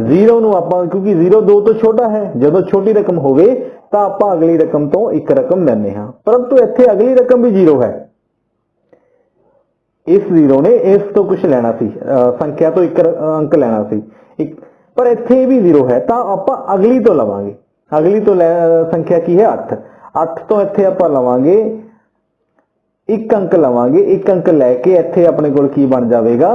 0 नूं आपां क्योंकि 0 2 तो छोटा है जदों छोटी रकम होवे तां आपां अगली रकम तो एक रकम लैंदे हां परंतु इत्थे अगली रकम भी 0 है। इस 0 ने इस तो कुछ लेना सी संख्या तो एक अंक लेना सी पर इत्थे भी 0 है तां आपां अगली तो लवांगे। अगली तो संख्या की है 8, 8 तो इत्थे आपां लवांगे एक अंक लवांगे एक अंक लैके इत्थे अपने कोल की बन जाएगा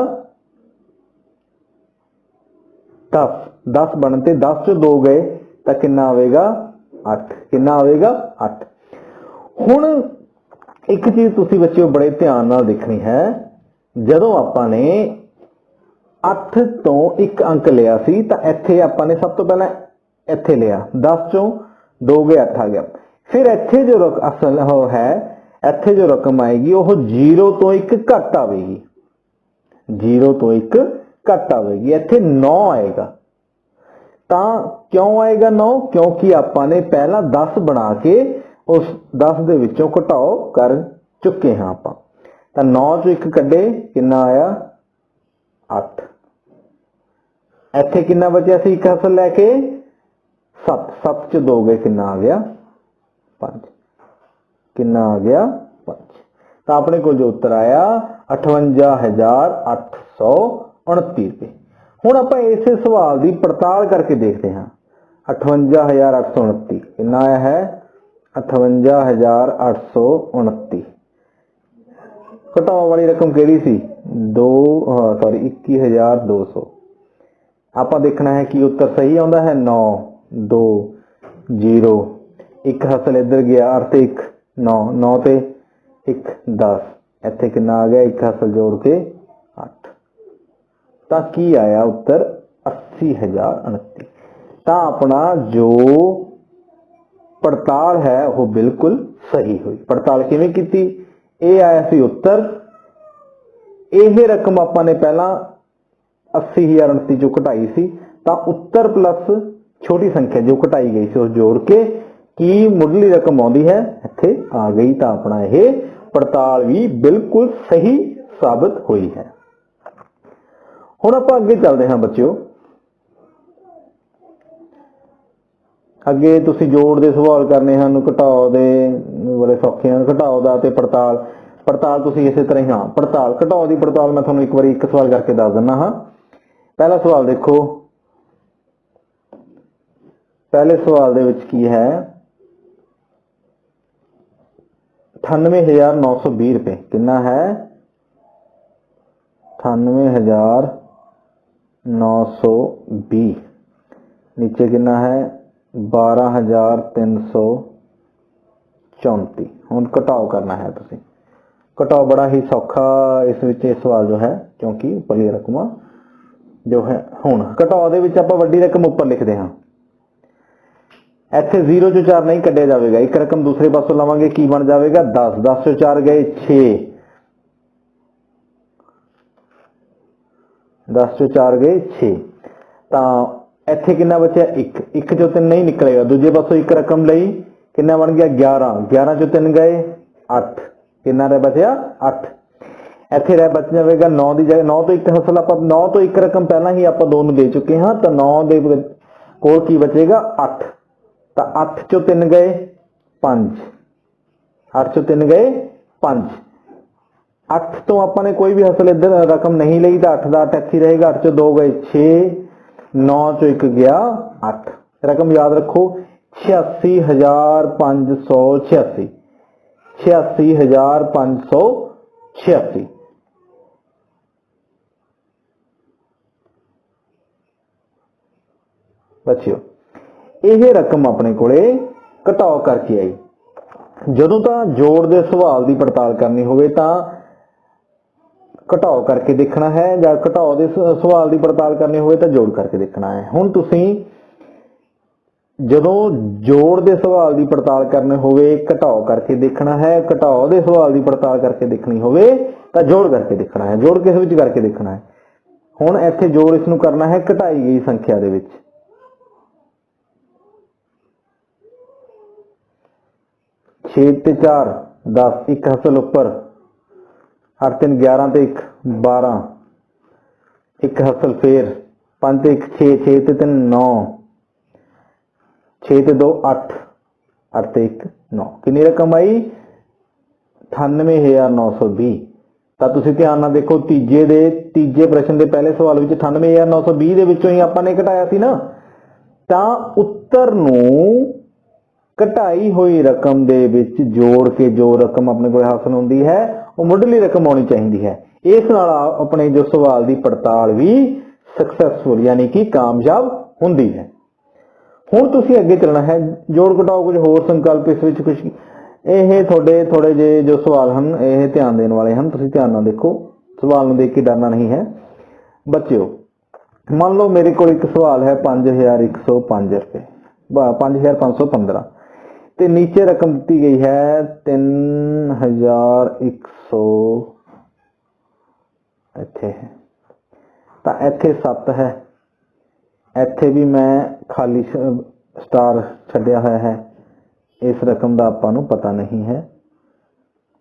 10, 10 बनते 10 चो 2 गए तो कितना आएगा 8 कितना आएगा 8। हुण एक चीज तुसी बच्चों बड़े ध्यान नाल देखनी है जदों आपां ने 8 तो एक अंक लिया सी तां इत्थे आपां ने सब तो पहला इत्थे लिया 10 चो 2 गए 8 आ गया फिर इत्थे जो असल है इत्थे जो रकम आएगी वह 0 तो 1 घट आएगी 0 तो 1 घट आएगी इत्थे 9 आएगा। तां क्यों आएगा 9 क्योंकि आपां ने पहला 10 बना के उस 10 दे विचों घटाओ कर चुके हैं आपां तां 9 चो 1 कड्डे कितना आया 8 इत्थे कितना बचा सी एक हसल लैके 7, 7 चो 2 गए कितना आ गया 5 कितना आ गया 5 तो अपने को जो उत्तर आया 58,829 रुपए। हुण आपां इस सवाल की पड़ताल करके देखते हैं 58,829 कितना आया है 58,829 घटाओ वाली रकम केड़ी सी 21,200 आपां देखना है कि उत्तर सही आउंदा है 9 2 0 एक हसल इधर गया अर्थ 1 9 9 ते 1 10 इत्थे कितना आ गया एक हसल जोड़ के 8 तां की आया उत्तर 80,029। तां अपना जो पड़ताल है वो बिल्कुल सही हुई। पड़ताल किवें कीती ये आया सी उत्तर यह रकम आपां ने पहला 80,029 जो घटाई सी तां उत्तर प्लस छोटी संख्या जो घटाई गई सी उस जोड़ के की मुढ़ली रकम आउंदी है इत्थे आ गई तां अपना यह पड़ताल भी बिल्कुल सही साबित हुई है। हुण आपां अगे चलते हैं बच्चों अगे तुसीं जोड़ दे सवाल करने हैं घटाओ दे बड़े सौखे हैं घटाओ दा ते पड़ताल पड़ताल तुसीं इस तरह ही हाँ पड़ताल घटाओ की पड़ताल मैं तुहानूं एक बार एक सवाल करके दस दिना हाँ। पहला सवाल देखो पहले सवाल दे विच की है 98,920 रुपए कितना है 98,920 नीचे कितना है 12,334 हुण घटाओ करना है तुसीं घटाओ बड़ा ही सौखा इस विच ये सवाल जो है, क्योंकि उपरली रकम जो है हुण घटाओ दे विच आपां वड्डी रकम उपर लिखते हाँ, इत्थे 0 चों 4 नहीं कड्ढिया जाएगा, एक रकम दूसरे पासों लवांगे की बन जाएगा 10, 10 चों 4 गए 6, 10 चों 4 गए 6, तो इत्थे कितना बचा 1, 1 चों 3 नहीं निकलेगा, दूजे पासों एक रकम लई कितना बन गया 11, 11 चों 3 गए 8, कितना रह बचा 8, इत्थे रह बच जाएगा 9 की जगह 9 तो एक हासिल आप 9 तो एक रकम पहला ही आप 2 दे चुके हाँ, तो 9 दे कोल की बचेगा 8, तो 8 चों 3 गए 5, 8 चों 3 गए 5, 8 तो आपने कोई भी हासिल इधर रकम नहीं ली, तो 8 का 8 इत्थे रहेगा, 8 चों 2 गए 6, 9 चों 1 गया 8, रकम याद रखो 86,586, 86,586। बच्चिओ यह रकम अपने कोले घटाओ करके आई, जदों तो जोड़ दे सवाल की पड़ताल करनी होवे तां घटाओ करके देखना है, या घटाओ दे सवाल की पड़ताल करनी होवे तां जोड़ करके देखना है। हुण तुसीं जदों जोड़ दे सवाल की पड़ताल करनी होवे घटाओ करके देखना है, घटाओ दे सवाल की पड़ताल करके देखनी होवे तां जोड़ करके देखना है, जोड़ किस विच करके देखना है। हुण इत्थे जोड़ इसनूं करना है घटाई गई संख्या दे विच, 6 ते 4 10, एक हासिल उपर, 8 3 11 ते 1 12, एक हासिल फिर 5 ते 1 6, 6 ते 3 9, 6 ते 2 8, 8 ते 1 9, कितनी रकम आई 98,920। तो तुसीं ध्यान नाल देखो तीजे प्रश्न के पहले सवाल विच 98,920 दे विचों ही आपां ने घटाया सी ना, तां उत्तर नूं घटाई हुई रकम दे विच जोड़ के जो रकम अपने को हासिल होंदी है वो मुढ़ली रकम आनी चाहिए है। इस नाल अपने जो सवाल की पड़ताल भी सक्सैसफुल यानी कि कामयाब होंदी है। हुण तुसीं अगे चलना है, जोड़ घटाओ कुछ होर संकल्प इस विच कुछ ये थोड़े जे जो सवाल हैं ये ध्यान देने वाले हैं, तुसीं ध्यान नाल देखो, सवाल नूं देख के डरना नहीं है बच्चों। मान लो मेरे को एक सवाल है 5,105 रुपये 5,515 ते नीचे रकम दी गई है 3,100, इत्थे है तो इत्थे 7 है, इत्थे भी मैं खाली स्टार छड्डिया होया है, इस रकम का आपां नूं पता नहीं है,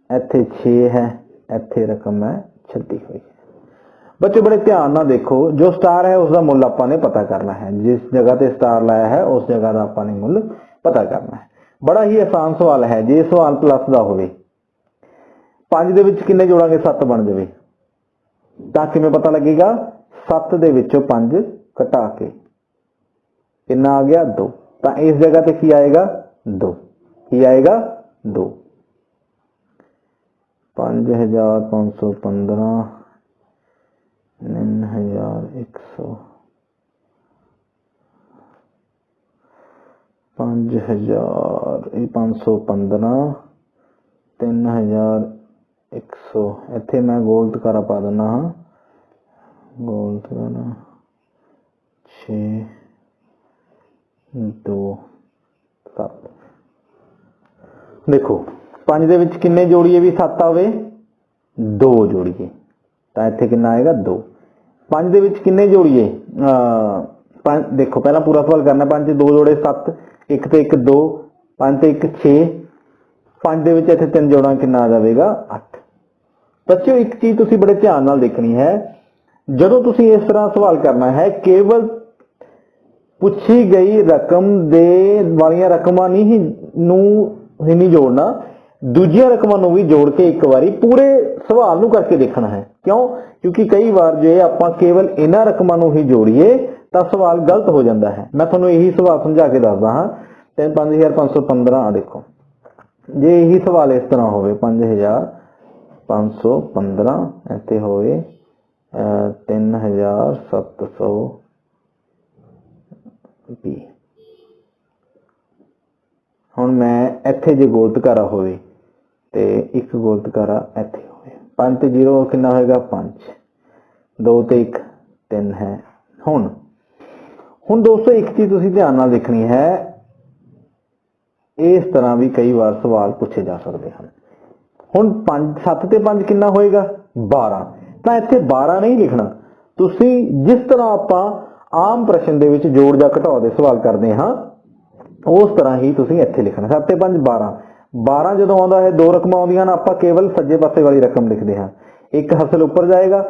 इत्थे 6 है, इत्थे रकम है छड्डी हुई है। बच्चे बड़े ध्यान ना देखो, जो स्टार है उसका मुल आपां ने पता करना है, जिस जगह ते स्टार लाया है उस जगह का आपां ने मुल पता करना है। बड़ा ही आसान सवाल है, जे सवाल प्लस का होवे 5 दे विच किन्ने जोड़ांगे 7 बन जावे, तां किवें पता लगेगा 7 दे विचों 5 घटा के कितना आ गया 2, तां इस जगह ते की आएगा 2, की आएगा 2, 5,515 9,100 5,515 3,100, इत्थे मैं गोल तकारा पा देना हाँ, गोल तकारा 6 2 7। देखो 5 दे विच किन्ने जोड़िए भी 7 आवे 2 जोड़िए, तो इत्थे कितना आएगा 2। 5 दे विच किन्ने जोड़िए देखो पहला पूरा सवाल करना, 5 2 जोड़े 7, 1 ते 1 2, 5 ते 1 6, 5 दे विच इत्थे 3 जोड़ा कितना आ जाएगा 8। बच्चों एक चीज तुसीं बड़े ध्यान नाल देखनी है, जदों तुसीं इस तरह सवाल करना है केवल पूछी गई रकम दे वालियां रकमां नहीं जोड़ना, दूजिया रकमां नूं भी जोड़ के एक बारी पूरे सवाल नूं करके देखना है। क्यों? क्योंकि कई बार जे आपां केवल इन्हां रकमां नूं ही जोड़िए तो सवाल गलत हो जाता है। मैं तुहानूं यही सवाल समझा के दसदा हाँ, 5,515 देखो जे यही सवाल इस तरह होवे 5,515 इत्थे होवे 3,720। हुण मैं इत्थे जे गोल तकारा होवे ते एक गोल तकारा इत्थे 5 ਤੇ 0 कितना होएगा 5, 2 ਤੇ 1 3 है। ਹੁਣ ਦੋਸਤੋ एक चीज तुसीं ध्यान नाल देखनी है, इस तरह भी कई बार सवाल पूछे जा सकते हैं। हुण 7 ते 5 कितना होएगा 12, तो इत्थे 12 नहीं लिखना, तुसीं जिस तरह आपां आम प्रश्न दे विच जोड़ जां घटाओ दे सवाल करदे हां उस तरह ही तुसीं इत्थे लिखना। 7 ते 5 12, 12 जदों आउंदा है दो रकमां आउंदियां ने आपां केवल सज्जे पासे वाली रकम लिखदे हां, एक हासिल ऊपर जाएगा,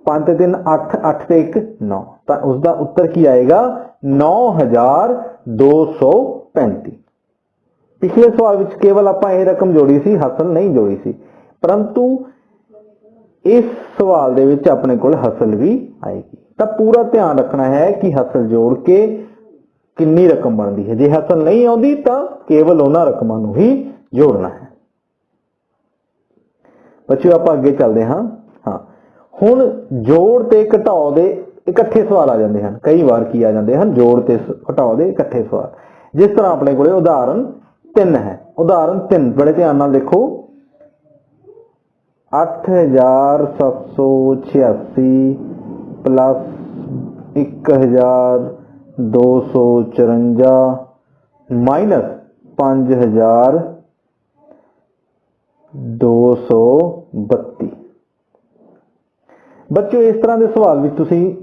5 ते 3 8, 8 ते 1 9, तो उसका उत्तर की आएगा 9235। पिछले सवाल विच केवल आपां यह रकम जोड़ी सी, हासिल नहीं जोड़ी सी, परंतु इस सवाल दे विच अपने कोल हासिल भी आएगी। तो पूरा ध्यान रखना है कि हासिल जोड़ के कितनी रकम बनती है, जे हासिल नहीं आती तो केवल उन्हां रकमां नूं ही जोड़ना है। बच्चों आपां अगे चलते हाँ। हुण जोड़ ते घटाओ दे इकट्ठे सवाल आ जाते हैं, कई बार की आ जाते हैं जोड़ ते घटाओ दे इकट्ठे सवाल। जिस तरह अपने कोले उदाहरण 3 है, उदाहरण 3 बड़े ध्यान नाल देखो, 8786 प्लस 1254 माइनस 5232। बच्चों इस तरह के सवाल विच तुसीं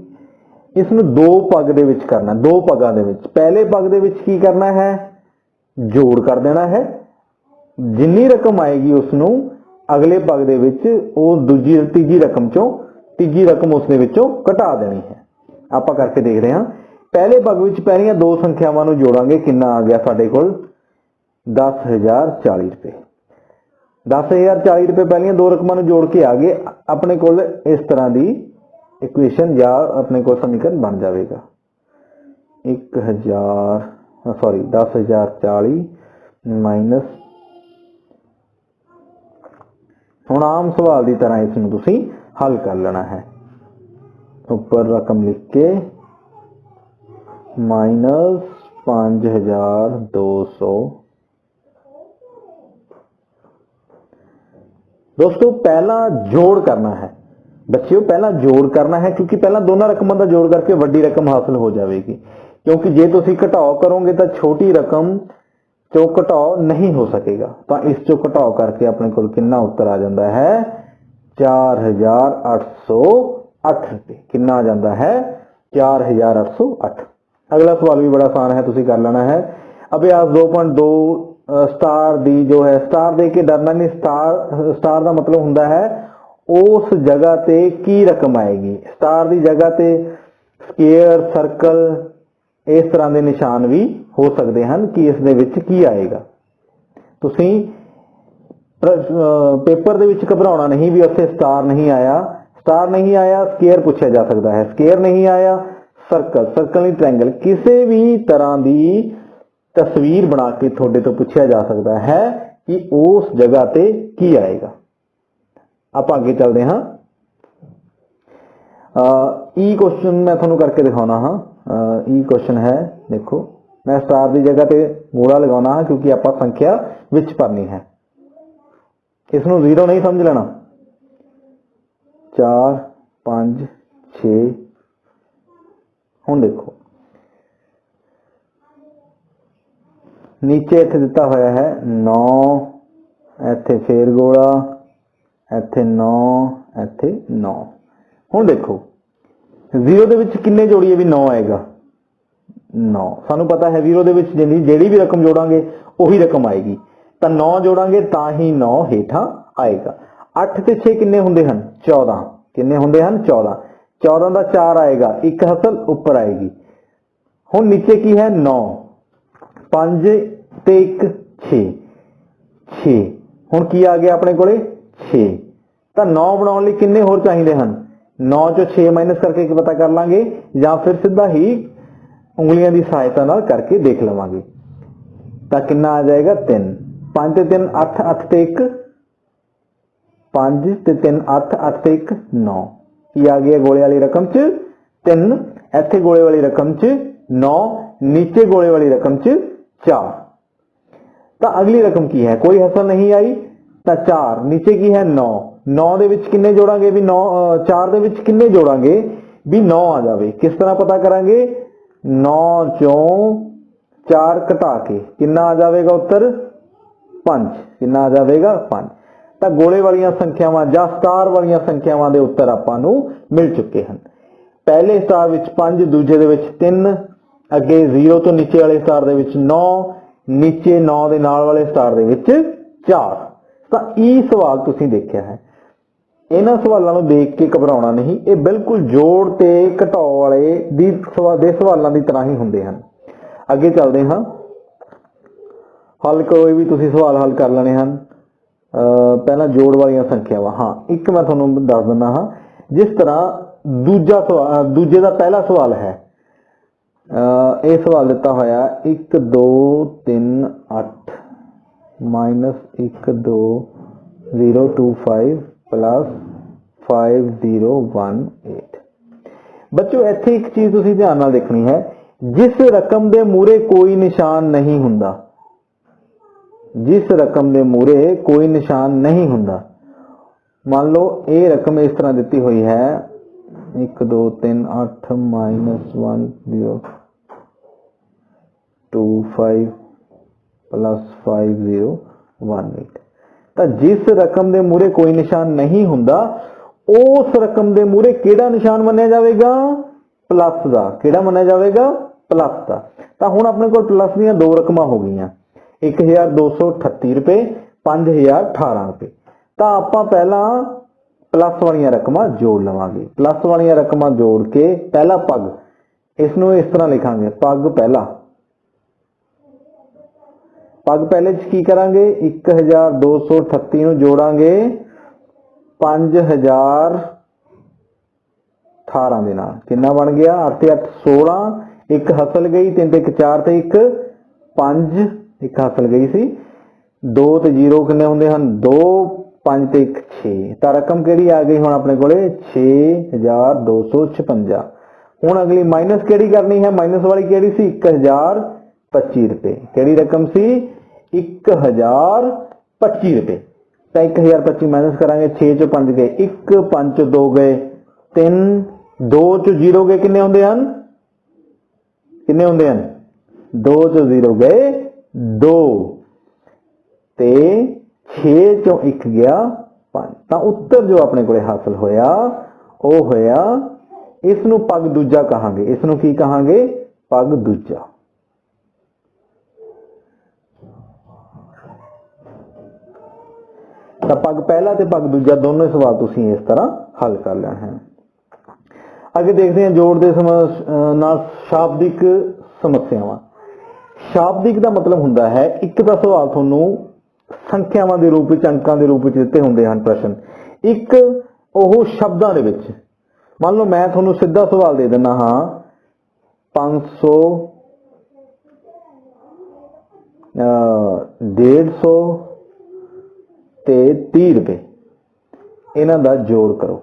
इसनूं दो पग दे विच करना, दो पगां दे विच। पहले पग दे विच की करना है, जोड़ कर देना है, जिन्नी रकम आएगी उसनूं अगले पग दे विच ਉਹ दूजी तीजी रकम चों तीजी रकम उसने विचों घटा देनी है। आपां करके देख रहे हैं। पहले पग विच पहलियां दो संख्यावां नूं जोड़ांगे, कितना आ गया साडे कोल 10040 रुपए। 10040 रुपए पहलियां दो रकमां नूं जोड़ के आ गए, अपने कोल इस तरह की इक्वेशन या अपने कोल समीकरण बन जाएगा 10,040 माइनस। हुण आम सवाल की तरह इसनूं तुसीं हल कर लेना है, ऊपर रकम लिख के माइनस 5200। दोस्तों पहला जोड़ करना है बच्चों, पहला जोड़ करना है, क्योंकि पहला दोनों रकमों का जोड़ करके वड्डी रकम हासिल हो जाएगी। क्योंकि जे तुसीं घटाओ करोगे तो छोटी रकम चो घटाओ नहीं हो सकेगा, तो इस चो घटाओ करके अपने को कितना उत्तर आ जाता है 4808 रुपए। कितना आ जाता है 4808। अगला सवाल भी बड़ा आसान है, तुसीं कर लेना है। अभ्यास 2.2 स्टार दी जो है, स्टार दे के डरना नहीं, स्टार का मतलब हुंदा है उस जगह ते की रकम आएगी। स्टार की जगह ते स्केयर, सर्कल, इस तरह के निशान भी हो सकते हैं कि इस दे विच की आएगा। तुसीं पेपर दे विच घबराउणा नहीं भी उत्थे स्टार नहीं आया, स्टार नहीं आया स्केयर पूछा जा सकता है, स्केयर नहीं आया सर्कल, सर्कल नहीं ट्रायंगल, किसी भी तरह की तस्वीर बना के थोड़े तो पूछा जा सकता है कि उस जगह ते की आएगा। आप आगे चलते हाँ। ई क्वेश्चन मैं थोड़ा करके दिखाना हाँ। ई क्वेश्चन है, देखो मैं स्टार की जगह पे गोला लगाना हाँ, क्योंकि आप संख्या विच भरनी है। इसनों जीरो नहीं समझ लेना। 4 5 6। हुण देखो नीचे इत्थे दिता होया है 9, इत्थे फेर गोला, इत्थे 9, इत्थे 9। हुण देखो जीरो दे विच किन्ने जोड़िए भी 9 आएगा 9। सानू पता है जीरो दे विच जेड़ी भी रकम जोड़ांगे उही रकम आएगी, तो 9 जोड़ांगे ता ही 9 हेठां आएगा। 8 ते 6 किन्ने हुंदे हन 14। किन्ने हुंदे हन 14। 14 दा 4 आएगा, एक हसल ऊपर आएगी। हुण नीचे की है 9, 5 ते 1 6 6। हुण की आ गया अपने कोले 6। तो 9 बनाउण लई किन्ने होर चाहीदे हन, 9 चो 6 माइनस करके पता कर लांगे, या फिर सीधा ही उंगलियां की सहायता नाल करके देख लवांगे। तो कितना आ जाएगा 3। 5 ते 3 8, 8 ते 1 5 ते 3 8, 8 ते 1 9। की आ गया गोले वाली रकम च 3, इत्थे गोले वाली रकम च 9, नीचे गोले वाली रकम च 4। तो अगली रकम की है, कोई हसल नहीं आई, तो 4 नीचे की है 9, 9 ਦੇ ਵਿੱਚ ਕਿੰਨੇ ਜੋੜਾਂਗੇ ਵੀ 9 4 ਦੇ ਵਿੱਚ ਕਿੰਨੇ ਜੋੜਾਂਗੇ ਵੀ 9 ਆ ਜਾਵੇ। ਕਿਸ ਤਰ੍ਹਾਂ ਪਤਾ ਕਰਾਂਗੇ 9 ਚੋਂ 4 ਘਟਾ ਕੇ ਕਿੰਨਾ ਆ ਜਾਵੇਗਾ ਉੱਤਰ 5। ਕਿੰਨਾ ਆ ਜਾਵੇਗਾ 5। ਤਾਂ ਗੋਲੇ ਵਾਲੀਆਂ ਸੰਖਿਆਵਾਂ ਜਾਂ ਸਟਾਰ ਵਾਲੀਆਂ ਸੰਖਿਆਵਾਂ ਦੇ ਉੱਤਰ ਆਪਾਂ ਨੂੰ ਮਿਲ ਚੁੱਕੇ ਹਨ। ਪਹਿਲੇ ਸਟਾਰ ਵਿੱਚ 5, ਦੂਜੇ ਦੇ ਵਿੱਚ 3, ਅੱਗੇ 0 ਤੋਂ ਨੀਚੇ ਵਾਲੇ ਸਟਾਰ ਦੇ ਵਿੱਚ 9, ਨੀਚੇ 9 ਦੇ ਨਾਲ ਵਾਲੇ ਸਟਾਰ ਦੇ ਵਿੱਚ 4। ਤਾਂ ਇਹ ਸਵਾਲ ਤੁਸੀਂ ਦੇਖਿਆ ਹੈ। ਇਹਨਾਂ ਸਵਾਲਾਂ ਨੂੰ ਦੇਖ ਕੇ ਘਬਰਾਉਣਾ ਨਹੀਂ, ਇਹ ਬਿਲਕੁਲ ਜੋੜ ਤੇ ਘਟਾਓ ਵਾਲੇ ਦੇ ਸਵਾਲਾਂ ਦੀ ਤਰ੍ਹਾਂ ਹੀ ਹੁੰਦੇ ਹਨ। ਅੱਗੇ ਚੱਲਦੇ ਹਾਂ। ਹੱਲ ਕੋਈ ਵੀ ਤੁਸੀਂ ਸਵਾਲ ਹੱਲ ਕਰ ਲੈਣੇ ਹਨ। ਪਹਿਲਾਂ ਜੋੜ ਵਾਲੀਆਂ ਸੰਖਿਆਵਾਂ। ਹਾਂ, ਇੱਕ ਮੈਂ ਤੁਹਾਨੂੰ ਦੱਸ ਦਿੰਦਾ ਹਾਂ। ਜਿਸ ਤਰ੍ਹਾਂ ਦੂਜੇ ਦਾ ਪਹਿਲਾ ਸਵਾਲ ਹੈ। ਇਹ ਸਵਾਲ ਦਿੱਤਾ ਹੋਇਆ 1 2 3 8 -1 2 0 2 5 5 0 1 8। ਬੱਚੋ ਇੱਥੇ ਇੱਕ ਚੀਜ਼ ਤੁਸੀਂ ਧਿਆਨ ਨਾਲ ਦੇਖਣੀ ਹੈ। ਜਿਸ ਰਕਮ ਦੇ ਮੂਹਰੇ ਕੋਈ ਨਿਸ਼ਾਨ ਨਹੀਂ ਹੁੰਦਾ, ਜਿਸ ਰਕਮ ਦੇ ਮੂਹਰੇ ਕੋਈ ਨਿਸ਼ਾਨ ਨਹੀਂ ਹੁੰਦਾ, ਮੰਨ ਲਓ ਇਹ ਰਕਮ ਇਸ ਤਰ੍ਹਾਂ ਦਿੱਤੀ ਹੋਈ ਹੈ 1 2 3 8 -1 0 2 5 5 0 1 8। ਤਾਂ ਜਿਸ ਰਕਮ ਦੇ ਮੂਹਰੇ ਕੋਈ ਨਿਸ਼ਾਨ ਨਹੀਂ ਹੁੰਦਾ, ਉਸ ਰਕਮ ਦੇ ਮੂਹਰੇ ਕਿਹੜਾ ਨਿਸ਼ਾਨ ਮੰਨਿਆ ਜਾਵੇਗਾ? ਪਲੱਸ ਦਾ। ਕਿਹੜਾ ਮੰਨਿਆ ਜਾਵੇਗਾ? ਪਲੱਸ ਦਾ। ਤਾਂ ਹੁਣ ਆਪਣੇ ਕੋਲ ਪਲੱਸ ਦੀਆਂ ਦੋ ਰਕਮਾਂ ਹੋ ਗਈਆਂ, 1238 ਰੁਪਏ, 5018 ਰੁਪਏ। ਤਾਂ ਆਪਾਂ ਪਹਿਲਾਂ ਪਲੱਸ ਵਾਲੀਆਂ ਰਕਮਾਂ ਜੋੜ ਲਵਾਂਗੇ। ਪਲੱਸ ਵਾਲੀਆਂ ਰਕਮਾਂ ਜੋੜ ਕੇ ਪਹਿਲਾ ਪੱਗ, ਇਸ ਨੂੰ ਇਸ ਤਰ੍ਹਾਂ ਲਿਖਾਂਗੇ, ਪੱਗ ਪਹਿਲਾ। ਪੱਗ ਪਹਿਲੇ ਚ ਕੀ ਕਰਾਂਗੇ? 1238 ਨੂੰ ਜੋੜਾਂਗੇ 5018 ਦੇ ਨਾਲ। ਕਿੰਨਾ ਬਣ ਗਿਆ? 8 ਤੇ 8 16, ਇੱਕ ਹਸਲ ਗਈ, 3 ਤੇ 1 4 ਤੇ 1 5, ਇੱਕ ਹਸਲ ਗਈ ਸੀ। 2 ਤੇ 0 ਕਿੰਨੇ ਹੁੰਦੇ ਹਨ? 2, 5 ਤੇ 1 6। ਤਾਂ ਰਕਮ ਕਿਹੜੀ ਆ ਗਈ ਹੁਣ ਆਪਣੇ ਕੋਲੇ? 6256। ਹੁਣ ਅਗਲੀ ਮਾਈਨਸ ਕਿਹੜੀ ਕਰਨੀ ਹੈ? ਮਾਈਨਸ ਵਾਲੀ ਕਿਹੜੀ ਸੀ? 1025 ਰੁਪਏ। ਕਿਹੜੀ ਰਕਮ ਸੀ? 1025 ਰੁਪਏ। ਤਾਂ 1025 ਮਾਈਨਸ ਕਰਾਂਗੇ, 6 ਚੋਂ 5 ਗਏ 1, 5 ਚੋਂ 2 ਗਏ 3, 2 ਚੋਂ 0 ਗਏ, ਕਿੰਨੇ ਹੁੰਦੇ ਹਨ? ਕਿੰਨੇ ਹੁੰਦੇ ਹਨ? 2 ਚੋਂ 0 ਗਏ 2 ਤੇ 6 ਚੋਂ 1 ਗਿਆ 5। ਤਾਂ ਉੱਤਰ ਜੋ ਆਪਣੇ ਕੋਲੇ ਹਾਸਲ ਹੋਇਆ ਉਹ ਹੋਇਆ, ਇਸ ਨੂੰ ਪੱਗ ਦੂਜਾ ਕਹਾਂਗੇ। ਇਸ ਨੂੰ ਕੀ ਕਹਾਂਗੇ? ਪੱਗ ਦੂਜਾ। ਤਾਂ ਪੱਗ ਪਹਿਲਾ ਤੇ ਪੱਗ ਦੂਜਾ ਦੋਨੋਂ ਸਵਾਲ ਤੁਸੀਂ ਇਸ ਤਰ੍ਹਾਂ ਹੱਲ ਕਰ ਲੈਣਾ ਹੈ। ਅੱਗੇ ਦੇਖਦੇ ਹਾਂ ਜੋੜ ਦੇ ਨਾਲ ਸ਼ਾਬਦਿਕ ਸਮੱਸਿਆਵਾਂ। ਸ਼ਾਬਦਿਕ ਦਾ ਮਤਲਬ ਹੁੰਦਾ ਹੈ, ਇੱਕ ਤਾਂ ਸਵਾਲ ਤੁਹਾਨੂੰ ਸੰਖਿਆਵਾਂ ਦੇ ਰੂਪ ਵਿੱਚ, ਅੰਕਾਂ ਦੇ ਰੂਪ ਵਿੱਚ ਦਿੱਤੇ ਹੁੰਦੇ ਹਨ ਪ੍ਰਸ਼ਨ, ਇੱਕ ਉਹ ਸ਼ਬਦਾਂ ਦੇ ਵਿੱਚ। ਮੰਨ ਲਓ ਮੈਂ ਤੁਹਾਨੂੰ ਸਿੱਧਾ ਸਵਾਲ ਦੇ ਦਿੰਦਾ ਹਾਂ 500 150 ਤੇ 30 ਰੁਪਏ, ਇਹਨਾਂ ਦਾ ਜੋੜ ਕਰੋ।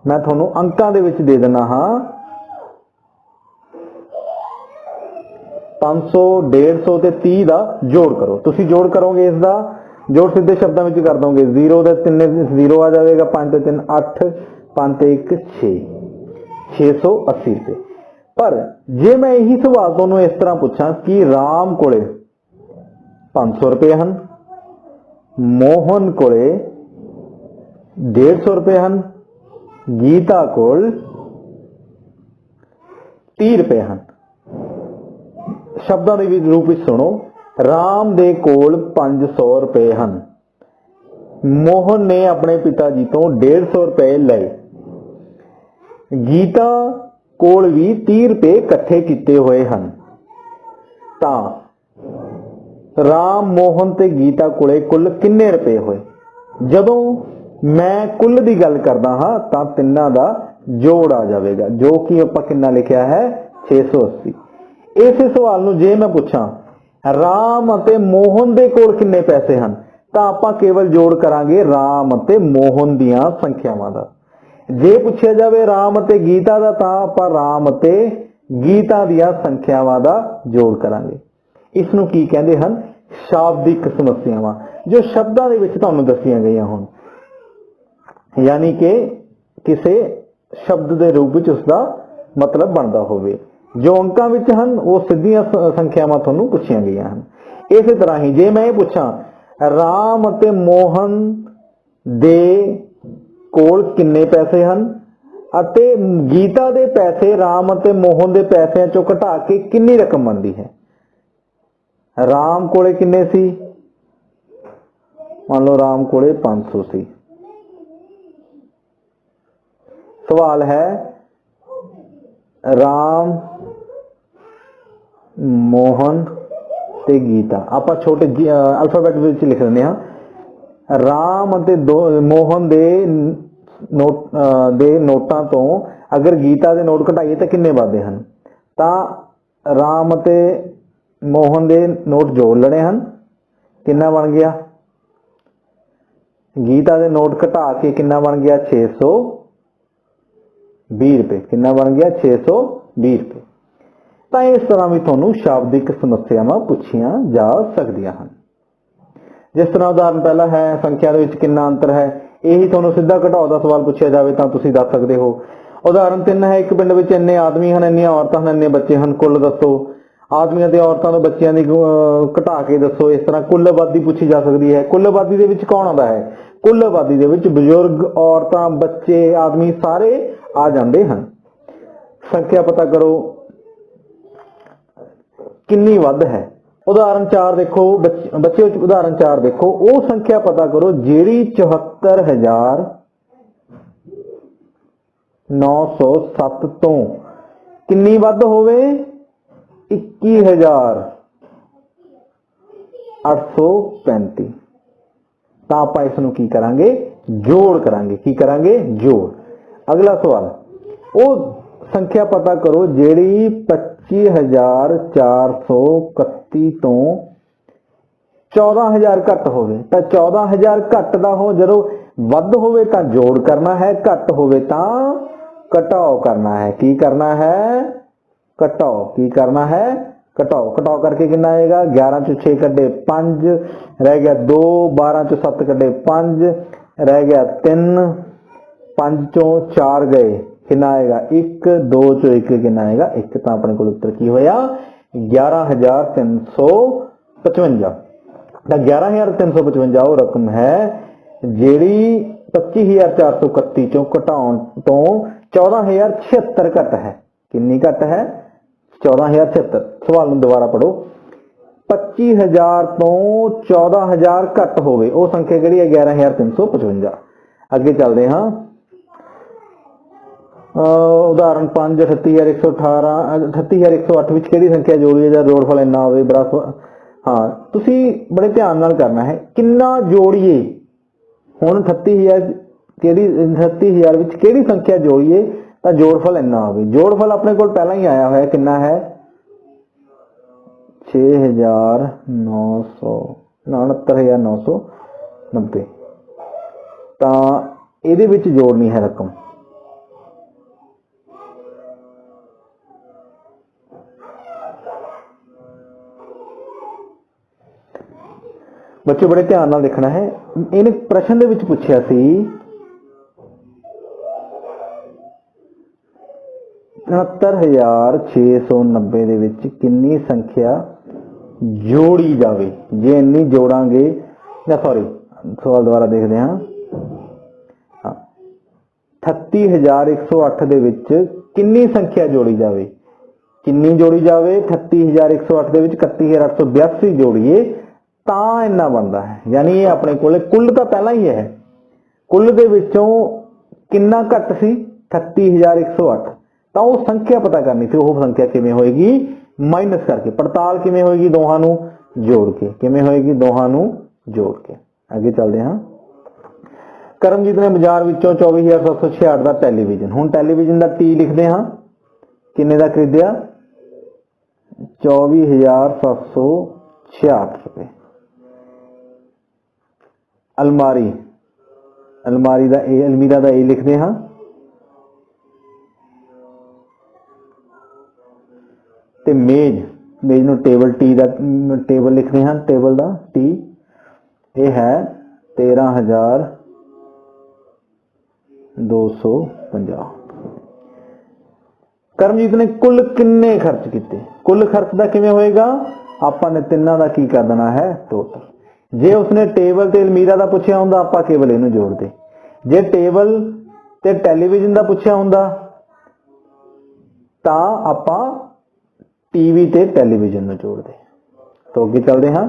ਮੈਂ ਤੁਹਾਨੂੰ ਅੰਕਾਂ ਦੇ ਵਿੱਚ ਦੇ ਦਿੰਦਾ ਹਾਂ 500 150 ਤੇ 30 ਦਾ ਜੋੜ ਕਰੋ। ਤੁਸੀਂ ਜੋੜ ਕਰੋਗੇ, ਇਸ ਦਾ ਜੋੜ ਸਿੱਧੇ ਸ਼ਬਦਾਂ ਵਿੱਚ ਕਰ ਦੋਗੇ। 0 ਦੇ 3 0 ਆ ਜਾਵੇਗਾ, 5 ਤੇ 3 8, 5 ਤੇ 1 6, 680 ਰੁਪਏ। ਪਰ ਜੇ ਮੈਂ ਇਹੀ ਸਵਾਲ ਤੁਹਾਨੂੰ ਇਸ ਤਰ੍ਹਾਂ ਪੁੱਛਾਂ ਕਿ ਰਾਮ ਕੋਲੇ 500 ਰੁਪਏ ਹਨ, ਮੋਹਨ ਕੋਲੇ 150 ਰੁਪਏ ਹਨ, ਗੀਤਾ ਕੋਲ 30 ਰੁਪਏ ਹਨ। ਸ਼ਬਦਾਂ ਦੇ ਰੂਪ ਵਿੱਚ ਸੁਣੋ, ਰਾਮ ਦੇ ਕੋਲ 500 ਰੁਪਏ ਹਨ, ਮੋਹਨ ਨੇ ਆਪਣੇ ਪਿਤਾ ਜੀ ਤੋਂ 150 ਰੁਪਏ ਲਏ, ਗੀਤਾ ਕੋਲ ਵੀ 30 ਰੁਪਏ ਇਕੱਠੇ ਕੀਤੇ ਹੋਏ ਹਨ। ਤਾਂ ਰਾਮ, ਮੋਹਨ ਤੇ ਗੀਤਾ ਕੋਲੇ ਕੁੱਲ ਕਿੰਨੇ ਰੁਪਏ ਹੋਏ? ਜਦੋਂ ਮੈਂ ਕੁੱਲ ਦੀ ਗੱਲ ਕਰਦਾ ਹਾਂ ਤਾਂ ਤਿੰਨਾਂ ਦਾ ਜੋੜ ਆ ਜਾਵੇਗਾ, ਜੋ ਕਿ ਆਪਾਂ ਕਿੰਨਾ ਲਿਖਿਆ ਹੈ 680। ਇਸੇ ਸਵਾਲ ਨੂੰ ਜੇ ਮੈਂ ਪੁੱਛਾਂ ਰਾਮ ਅਤੇ ਮੋਹਨ ਦੇ ਕੋਲ ਕਿੰਨੇ ਪੈਸੇ ਹਨ, ਤਾਂ ਆਪਾਂ ਕੇਵਲ ਜੋੜ ਕਰਾਂਗੇ ਰਾਮ ਅਤੇ ਮੋਹਨ ਦੀਆਂ ਸੰਖਿਆਵਾਂ ਦਾ। ਜੇ ਪੁੱਛਿਆ ਜਾਵੇ ਰਾਮ ਅਤੇ ਗੀਤਾ ਦਾ, ਤਾਂ ਆਪਾਂ ਰਾਮ ਅਤੇ ਗੀਤਾ ਦੀਆਂ ਸੰਖਿਆਵਾਂ ਦਾ ਜੋੜ ਕਰਾਂਗੇ। ਇਸ ਨੂੰ ਕੀ ਕਹਿੰਦੇ ਹਨ? ਸ਼ਾਬਦਿਕ ਸਮੱਸਿਆਵਾਂ, ਜੋ ਸ਼ਬਦਾਂ ਦੇ ਵਿੱਚ ਤੁਹਾਨੂੰ ਦੱਸੀਆਂ ਗਈਆਂ ਹੋਣ। यानी कि किसी शब्द के रूप में उसका मतलब बनता होवे। जो अंकां विच हन वो सीधियां संख्यावां तुहानूं पुछीआं गईआं हन। इस तरह ही जे मैं ये पूछां राम अते मोहन दे कोल किन्ने पैसे हन अते गीता दे पैसे राम अते मोहन दे पैसिਆਂ चों घटा के कितनी रकम बनती है। राम कोले किन्ने सी, मान लो राम कोले 500 सी। सवाल है राम मोहन ते गीता, आप छोटे अल्फाबेट विच लिख लेने हाँ। राम अते मोहन दे नोट दे नोटां तो अगर गीता दे नोट घटाइए तो किन्ने बनते हैं। तो राम अते मोहन दे नोट जोड़ लेने हैं, किन्ना बन गया। गीता दे नोट घटा के किन्ना बन गया 620 रुपए, किन्ना बन गया 620 रुपए। तो इस तरह भी तुहानूं शाब्दिक समस्यावां पूछियां जा सकदियां हन। जिस तरह उदाहरण पहला है संख्या दे विच किन्ना अंतर है, यही तुहानूं सीधा घटाओ दा सवाल पूछा जाए तो तुसीं दस सकदे हो। उदाहरण 3 है एक पिंड विच इन्ने आदमी हन, इन्नियां औरतां हन, इन्ने बच्चे हन, कुल दसो। आदमियों ते औरतां ते बच्चियां दी घटा के दसो। इस तरह कुल आबादी पूछी जा सकती है। कुल आबादी दे विच कौन आंदा है, कुल आबादी दे विच बजुर्ग, औरतां, बच्चे, आदमी सारे आ जांदे हन। संख्या पता करो किन्नी वध है। उदाहरण 4 देखो बच्चे उदाहरण 4 देखो, वो संख्या पता करो जेड़ी 74,907 तो किन्नी वध होवे 21,835। तो आप इसनूं की करांगे जोड़ करांगे, की करांगे जोड़। अगला सवाल वो संख्या पता करो जेड़ी 25,431 तो 14,000 घट होवे। तो 14,000 घट दा हो जदों वध होवे तां जोड़ करना है, घट होवे तां घटाओ करना है। की करना है घटाओ, की करना है घटाओ। घटाओ करके कितना आएगा 11 चों 6 कड्डे 5 रह गया 2, 12 चों 7 कड्डे 5 रह गया 3, 5 चों 4 गए कितना आएगा 1, 2 चों 1 कितना आएगा 1। तो अपने को उत्तर की होया 11,355। 11,355 वो रकम है जेड़ी 25,431 चों घटाउण तो 14,076 घट है। कितनी घट है 14,076। सवाल में दोबारा पढ़ो 25,000 तो 14,000 घट होवे वो संख्या किहड़ी है 11,355। अगे चलते हाँ। उदाहरण 5 38,118 38,108 विच किहड़ी संख्या जोड़ी है जब जोड़फल इन्ना होवे बड़ा। हाँ तुसी बड़े ध्यान नाल करना है किन्ना जोड़िए। हुण 38,000 किहड़ी 38,000 विच किहड़ी संख्या जोड़िए तो जोड़फल इन्ना होवे। जोड़फल अपने को पहला ही आया होया किन्ना है 69,990। तो इहदे विच जोड़नी है रकम। बच्चे बड़े ध्यान नाल देखना है। इन्हें प्रश्न दे विच पुछया सी 69,690 दे विच कितनी संख्या जोड़ी जावे। जे इन्नी जोड़ांगे या सॉरी सवाल दोबारा देखते हैं। 38,108 दे विच कितनी संख्या जोड़ी जावे, कितनी जोड़ी जावे 38,108 दे विच 31,882 जोड़िए तां इन्ना बनता है। यानी ये अपने कोले कुल तो पहला ही है, कुल दे विचों किन्ना घट सी 38,108। तो वो संख्या पता करनी थी। वो संख्या किवें होएगी माइनस करके। पड़ताल किवें होएगी दोहां नूं जोड़ के। किवें होएगी दोहां नूं जोड़ के। आगे चलते हैं। करमजीत ने बाजार विचों 24,766 का टैलीविजन, हुण टैलीविजन का टी लिखते हाँ किन्ने का खरीदिया 24,766 रुपए। अलमारी, अलमारी का ए अलमीरा का ए लिखते हाँ ते मेज, मेज नूं टेबल टी का टेबल लिखते हैं टेबल का टी। यह है 13,000 250। ਕਰਮਜੀਤ ਨੇ ਕੁੱਲ ਕਿੰਨੇ ਖਰਚ ਕੀਤੇ? ਕੁੱਲ ਖਰਚ ਦਾ ਕਿਵੇਂ ਹੋਏਗਾ? ਆਪਾਂ ਨੇ ਤਿੰਨਾਂ ਦਾ ਕੀ ਕਰ ਦੇਣਾ ਹੈ? ਟੋਟਲ। ਜੇ ਉਸਨੇ ਟੇਬਲ ਤੇ ਅਲਮੀਰਾ ਦਾ ਪੁੱਛਿਆ ਹੁੰਦਾ ਆਪਾਂ ਕੇਵਲ ਇਹਨੂੰ ਜੋੜਦੇ। ਜੇ ਟੇਬਲ ਤੇ ਟੈਲੀਵਿਜ਼ਨ ਦਾ ਪੁੱਛਿਆ ਹੁੰਦਾ ਤਾਂ ਆਪਾਂ टीवी ਤੇ ਟੈਲੀਵਿਜ਼ਨ ਨੂੰ ਜੋੜਦੇ। तो ਅੱਗੇ ਚੱਲਦੇ ਹਾਂ।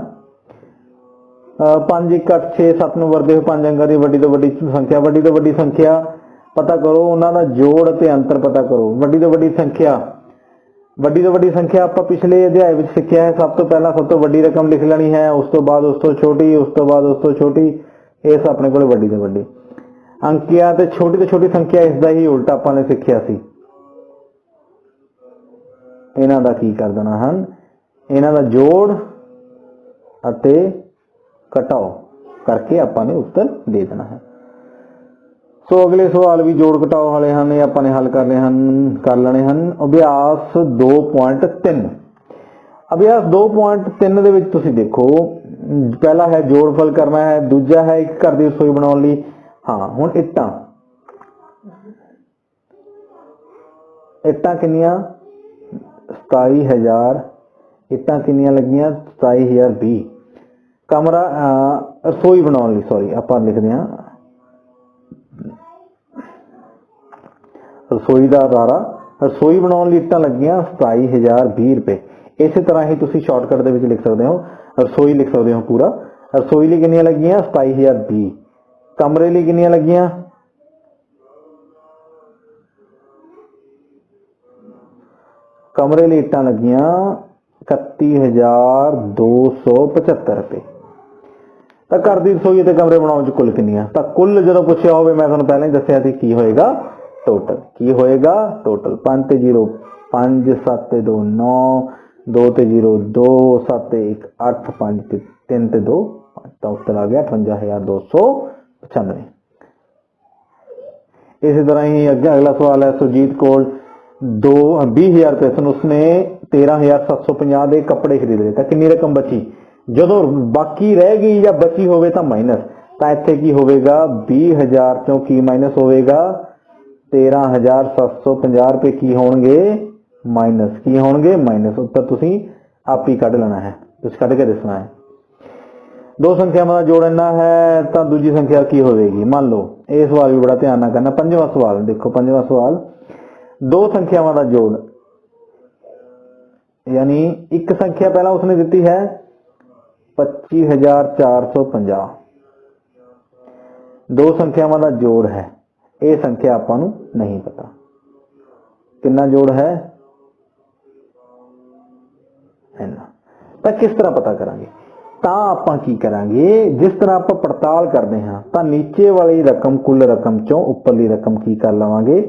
5 1 8 6 7 ਨੂੰ ਵਰਦੇ ਹੋਏ 5 ਅੰਕਾਂ ਦੀ ਵੱਡੀ ਤੋਂ ਵੱਡੀ ਸੰਖਿਆ। ਵੱਡੀ ਤੋਂ ਵੱਡੀ ਸੰਖਿਆ ਪਤਾ ਕਰੋ, ਉਹਨਾਂ ਦਾ ਜੋੜ ਤੇ ਅੰਤਰ ਪਤਾ ਕਰੋ। ਵੱਡੀ ਤੋਂ ਵੱਡੀ ਸੰਖਿਆ, ਵੱਡੀ ਤੋਂ ਵੱਡੀ ਸੰਖਿਆ ਆਪਾਂ ਪਿਛਲੇ ਅਧਿਆਇ ਵਿੱਚ ਸਿੱਖਿਆ ਹੈ। ਸਭ ਤੋਂ ਪਹਿਲਾਂ ਸਭ ਤੋਂ ਵੱਡੀ ਰਕਮ ਲਿਖ ਲੈਣੀ ਹੈ, ਉਸ ਤੋਂ ਬਾਅਦ ਉਸ ਤੋਂ ਛੋਟੀ, ਉਸ ਤੋਂ ਬਾਅਦ ਉਸ ਤੋਂ ਛੋਟੀ। ਇਸ ਆਪਣੇ ਕੋਲ ਵੱਡੀ ਤੋਂ ਵੱਡੀ ਅੰਕਿਆ ਤੇ ਛੋਟੀ ਤੋਂ ਛੋਟੀ ਸੰਖਿਆ, ਇਸ ਦਾ ਹੀ ਉਲਟਾ ਆਪਾਂ ਨੇ ਸਿੱਖਿਆ ਸੀ। ਇਹਨਾਂ ਦਾ ਕੀ ਕਰ ਦੇਣਾ ਹਨ? ਇਹਨਾਂ ਦਾ ਜੋੜ ਅਤੇ ਘਟਾਓ ਕਰਕੇ ਆਪਾਂ ਨੇ ਉੱਤਰ ਦੇ ਦੇਣਾ ਹੈ। ਸੋ ਅਗਲੇ ਸਵਾਲ ਵੀ ਜੋੜ ਘਟਾਓ ਵਾਲੇ ਹਨ, ਇਹ ਆਪਾਂ ਨੇ ਹੱਲ ਕਰ ਲੈਣੇ ਹਨ। ਅਭਿਆਸ 2.3। ਅਭਿਆਸ 2.3 ਦੇ ਵਿੱਚ ਤੁਸੀਂ ਦੇਖੋ, ਪਹਿਲਾ ਹੈ ਜੋੜਫਲ ਕਰਨਾ ਹੈ, ਦੂਜਾ ਹੈ ਇੱਕ ਘਰ ਦੀ ਰਸੋਈ ਬਣਾਉਣ ਲਈ। ਹਾਂ, ਹੁਣ ਇੱਟਾਂ ਕਿੰਨੀਆਂ? 27,000 ਇੱਟਾਂ ਕਿੰਨੀਆਂ ਲੱਗੀਆਂ? 27,020। ਕਮਰਾ ਰਸੋਈ ਬਣਾਉਣ ਲਈ, ਸੌਰੀ ਆਪਾਂ ਲਿਖਦੇ ਹਾਂ ਰਸੋਈ ਦਾ ਅਦਾਰਾ। ਰਸੋਈ ਬਣਾਉਣ ਲਈ ਇੱਟਾਂ ਲੱਗੀਆਂ 27,020 ਰੁਪਏ। ਇਸੇ ਤਰ੍ਹਾਂ ਹੀ ਤੁਸੀਂ ਸ਼ਾਰਟਕਟ ਦੇ ਵਿੱਚ ਲਿਖ ਸਕਦੇ ਹੋ, ਰਸੋਈ ਲਿਖ ਸਕਦੇ ਹੋ ਪੂਰਾ। ਰਸੋਈ ਲਈ ਕਿੰਨੀਆਂ ਲੱਗੀਆਂ? 27,020। ਕਮਰੇ ਲਈ ਕਿੰਨੀਆਂ ਲੱਗੀਆਂ? ਕਮਰੇ ਲਈ ਇੱਟਾਂ ਲੱਗੀਆਂ 31,275 ਰੁਪਏ। ਤਾਂ ਘਰ ਦੀ ਰਸੋਈ ਤੇ ਕਮਰੇ ਬਣਾਉਣ ਚ ਕੁੱਲ ਕਿੰਨੀਆਂ? ਤਾਂ ਕੁੱਲ ਜਦੋਂ ਪੁੱਛਿਆ ਹੋਵੇ, ਮੈਂ ਤੁਹਾਨੂੰ ਪਹਿਲਾਂ ਹੀ ਦੱਸਿਆ ਸੀ ਕੀ ਹੋਏਗਾ? ਟੋਟਲ। ਕੀ ਹੋਏਗਾ? ਟੋਟਲ। 5 ਤੇ 0 5, 7 ਤੇ 2 9, 2 ਤੇ 0 2, 7 ਤੇ 1 8, 5 ਤੇ 3 ਤੇ 2 5। ਤਾਂ ਉੱਤਰ ਆ ਗਿਆ 58,295। इसी तरह ही अगला सवाल है, सुरजीत कोल 20,000 रुपए सन, उसने 13,750 ਦੇ ਕੱਪੜੇ ਖਰੀਦ ਲਏ। ਤਾਂ ਕਿੰਨੀ ਰਕਮ ਬਚੀ? ਜਦੋਂ ਬਾਕੀ ਰਹਿ ਗਈ ਜਾਂ ਬਚੀ ਹੋਵੇ ਤਾਂ ਮਾਈਨਸ। ਤਾਂ ਇੱਥੇ ਕੀ ਹੋਵੇਗਾ? 20,000 ਚੋਂ ਕੀ ਮਾਈਨਸ ਹੋਵੇਗਾ? 13,750 ਰੁਪਏ ਕੀ ਹੋਣਗੇ? ਮਾਈਨਸ। ਕੀ ਹੋਣਗੇ? ਮਾਈਨਸ। ਉੱਤਰ ਤੁਸੀਂ ਆਪ ਹੀ ਕੱਢ ਲੈਣਾ ਹੈ, ਤੁਸੀਂ ਕੱਢ ਕੇ ਦੱਸਣਾ ਹੈ। ਦੋ ਸੰਖਿਆਵਾਂ ਦਾ ਜੋੜ ਇੰਨਾ ਹੈ ਤਾਂ ਦੂਜੀ ਸੰਖਿਆ ਕੀ ਹੋਵੇਗੀ? ਮੰਨ ਲਓ ਇਹ ਸਵਾਲ ਵੀ ਬੜਾ ਧਿਆਨ ਨਾਲ ਕਰਨਾ। ਪੰਜਵਾਂ ਸਵਾਲ ਦੇਖੋ, ਪੰਜਵਾਂ ਸਵਾਲ, ਦੋ ਸੰਖਿਆਵਾਂ ਦਾ ਜੋੜ, यानी एक संख्या पहला उसने दी है 25,450। दो संख्यावां दा जोड़ है, ये संख्या आपां नूं नहीं पता कितना जोड़ है इन्ना। तां किस तरह पता करांगे? तां आपां की करांगे, जिस तरह आपां पड़ताल करते हैं तां नीचे वाली रकम कुल रकम चों उपरली रकम की कर लवांगे?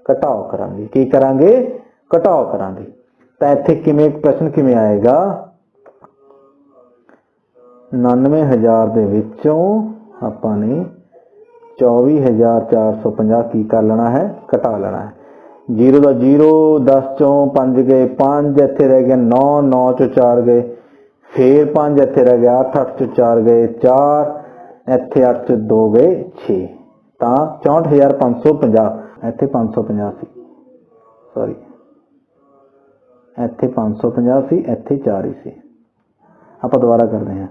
घटाओ करांगे। की करांगे? घटाओ करांगे। ਤਾਂ ਇੱਥੇ ਕਿਵੇਂ ਪ੍ਰਸ਼ਨ ਕਿਵੇਂ ਆਏਗਾ? 99,000 ਦੇ ਵਿੱਚੋਂ ਆਪਾਂ ਨੇ 24,450 ਕੀ ਕਰ ਲੈਣਾ ਹੈ? ਘਟਾ ਲੈਣਾ ਹੈ। 0 ਦਾ 0, 10 ਚੋਂ 5 ਗਏ 5, ਇੱਥੇ ਰਹਿ ਗਿਆ 9, 9 ਚੋਂ 4 ਗਏ, ਫੇਰ 5 ਇੱਥੇ ਰਹਿ ਗਿਆ 8, 8 ਚੋਂ 4 ਗਏ 4, ਇੱਥੇ 8 ਚੋਂ 2 ਗਏ 6। ਤਾਂ 64,550, ਇੱਥੇ 550 ਸੀ, ਸੌਰੀ ਇੱਥੇ 550 ਸੀ, ਇੱਥੇ 4 ਹੀ ਸੀ। ਆਪਾਂ ਦੁਬਾਰਾ ਕਰਦੇ ਹਾਂ।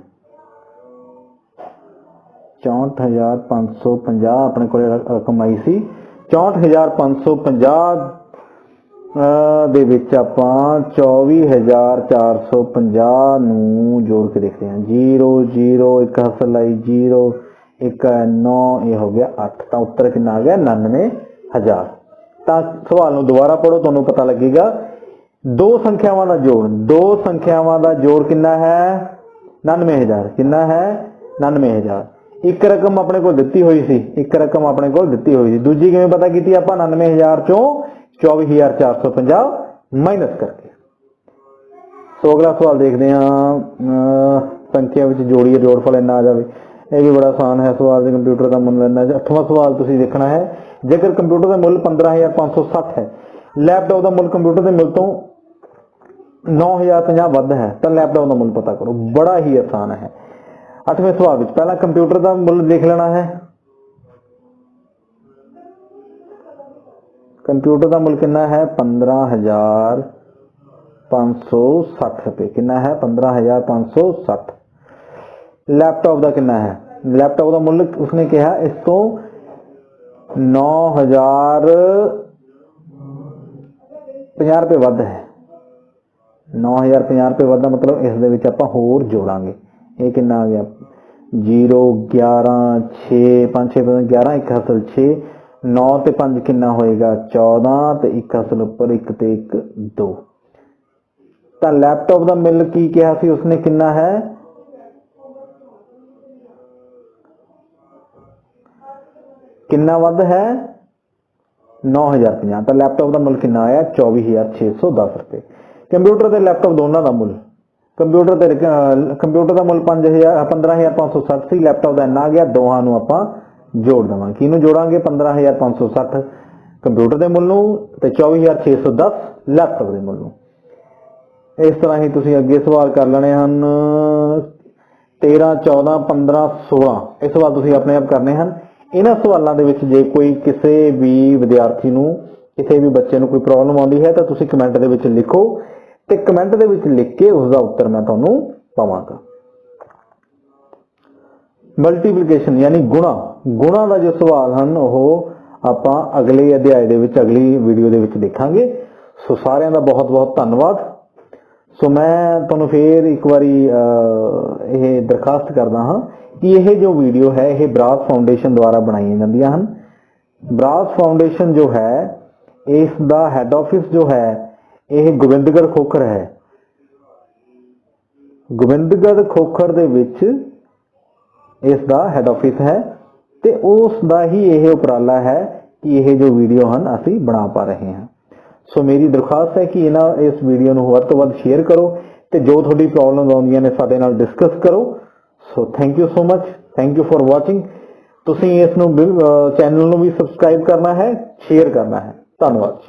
64,550 ਆਪਣੇ ਕੋਲ ਰਕਮ ਆਈ ਸੀ। 64,550 ਦੇ ਵਿੱਚ ਆਪਾਂ 24,450 ਨੂੰ ਜੋੜ ਕੇ ਦੇਖਦੇ ਹਾਂ। 0 0 ਇੱਕ ਹਸਰ ਲਾਈ 0 1 9, ਇਹ ਹੋ ਗਿਆ 8। ਤਾਂ ਉੱਤਰ ਕਿੰਨਾ ਆ ਗਿਆ? 99,000। ਤਾਂ ਸਵਾਲ ਨੂੰ ਦੁਬਾਰਾ ਪੜੋ, ਤੁਹਾਨੂੰ ਪਤਾ ਲੱਗੇਗਾ। दो संख्यावां दा जोड़, दो संख्यावां दा जोड़ कितना है? 99,000। कितना है? 99,000। एक रकम अपने को दिती हुई सी, एक रकम अपने को दिती हुई सी, दूजी किवें पता कीती आपां? 99,000 चों 24,450 माइनस करके। सो अगला सवाल देखते हैं। संख्या विच जोड़िए, जोड़फल इन्ना आ जाए। यह भी बड़ा आसान है सवाल। कंप्यूटर का मुल इन्ना। 8वां सवाल तुसीं देखना है, जेकर कंप्यूटर का मुल 15,560 है, लैपटॉप का मुल कंप्यूटर के मुल तो 9,050 ਵੱਧ है, तो लैपटॉप का मुल पता करो। बड़ा ही आसान है। 8वें सवाल में पहला कंप्यूटर का मुल देख लेना है। कंप्यूटर का मुल कितना है 15,560 रुपए। कितना है 15,560। लैपटॉप का कितना है, लैपटॉप का मुल उसने कहा इस तो 9,050 रुपए वध है। 9,050 रुपए वध मतलब इस दे विच आपां होर जोड़ांगे। ये कितना आ गया 0 11 6 5 6 11 1 हासिल 6 9 ते 5 कितना होएगा 14 ते 1 हासिल उपर 1 ते 1 2। तो लैपटॉप का मिल की कहा सी उसने कितना है कितना वध है 9,050। तो लैपटॉप का मुल कितना आया 24,610 रुपए। कंप्यूटर ते लैपटॉप दोनों का मुल कंप्यूटर का मुल 15,560 सी, लैपटॉप का इन्ना आ गया। दोहां नूं आपां जोड़ देवांगे। किहनूं जोड़ांगे 15,560 कंप्यूटर के मुल नूं ते 24,610 लैपटॉप के मुल नूं। इस तरह ही तुसीं अगे सवाल कर लेने हैं 13 14 15 16 ये सवाल तुसीं अपने आप करने हैं। इन्हां सवालों के जे कोई किसी भी विद्यार्थी नूं किसी भी बच्चे नूं कोई प्रॉब्लम आउंदी है तो तुसीं कमेंट दे विच लिखो ते कमेंट दे विच लिख के उसका उत्तर मैं तुहानूं पावांगा। मल्टीप्लिकेशन यानी गुणा, गुणा का जो सवाल हैं वो आपां अगले अध्याय दे विच अगली वीडियो दे विच देखांगे। सो सारिआं दा बहुत बहुत धन्नवाद। सो मैं तुहानूं फिर एक बारी यह दरखास्त करदा हाँ कि यह जो वीडियो है यह बरास फाउंडेशन द्वारा बनाई जांदियां हन। बरास फाउंडेशन जो है इसका हैड ऑफिस जो है यह गोबिंदगढ़ खोखर है। गोबिंदगढ़ खोखर दे विच इसका हैड ऑफिस है ते उसका ही यह उपराला है कि यह जो वीडियो हैं असी बना पा रहे हैं। सो मेरी दरखास्त है कि इस वीडियो को वध तो वध शेयर करो ते जो थोड़ी प्रॉब्लम आउंदियां ने साडे नाल डिस्कस करो। So thank you so much, thank you for watching. तुसीं इस चैनल नूं भी सबसक्राइब करना है, शेयर करना है। धन्यवाद।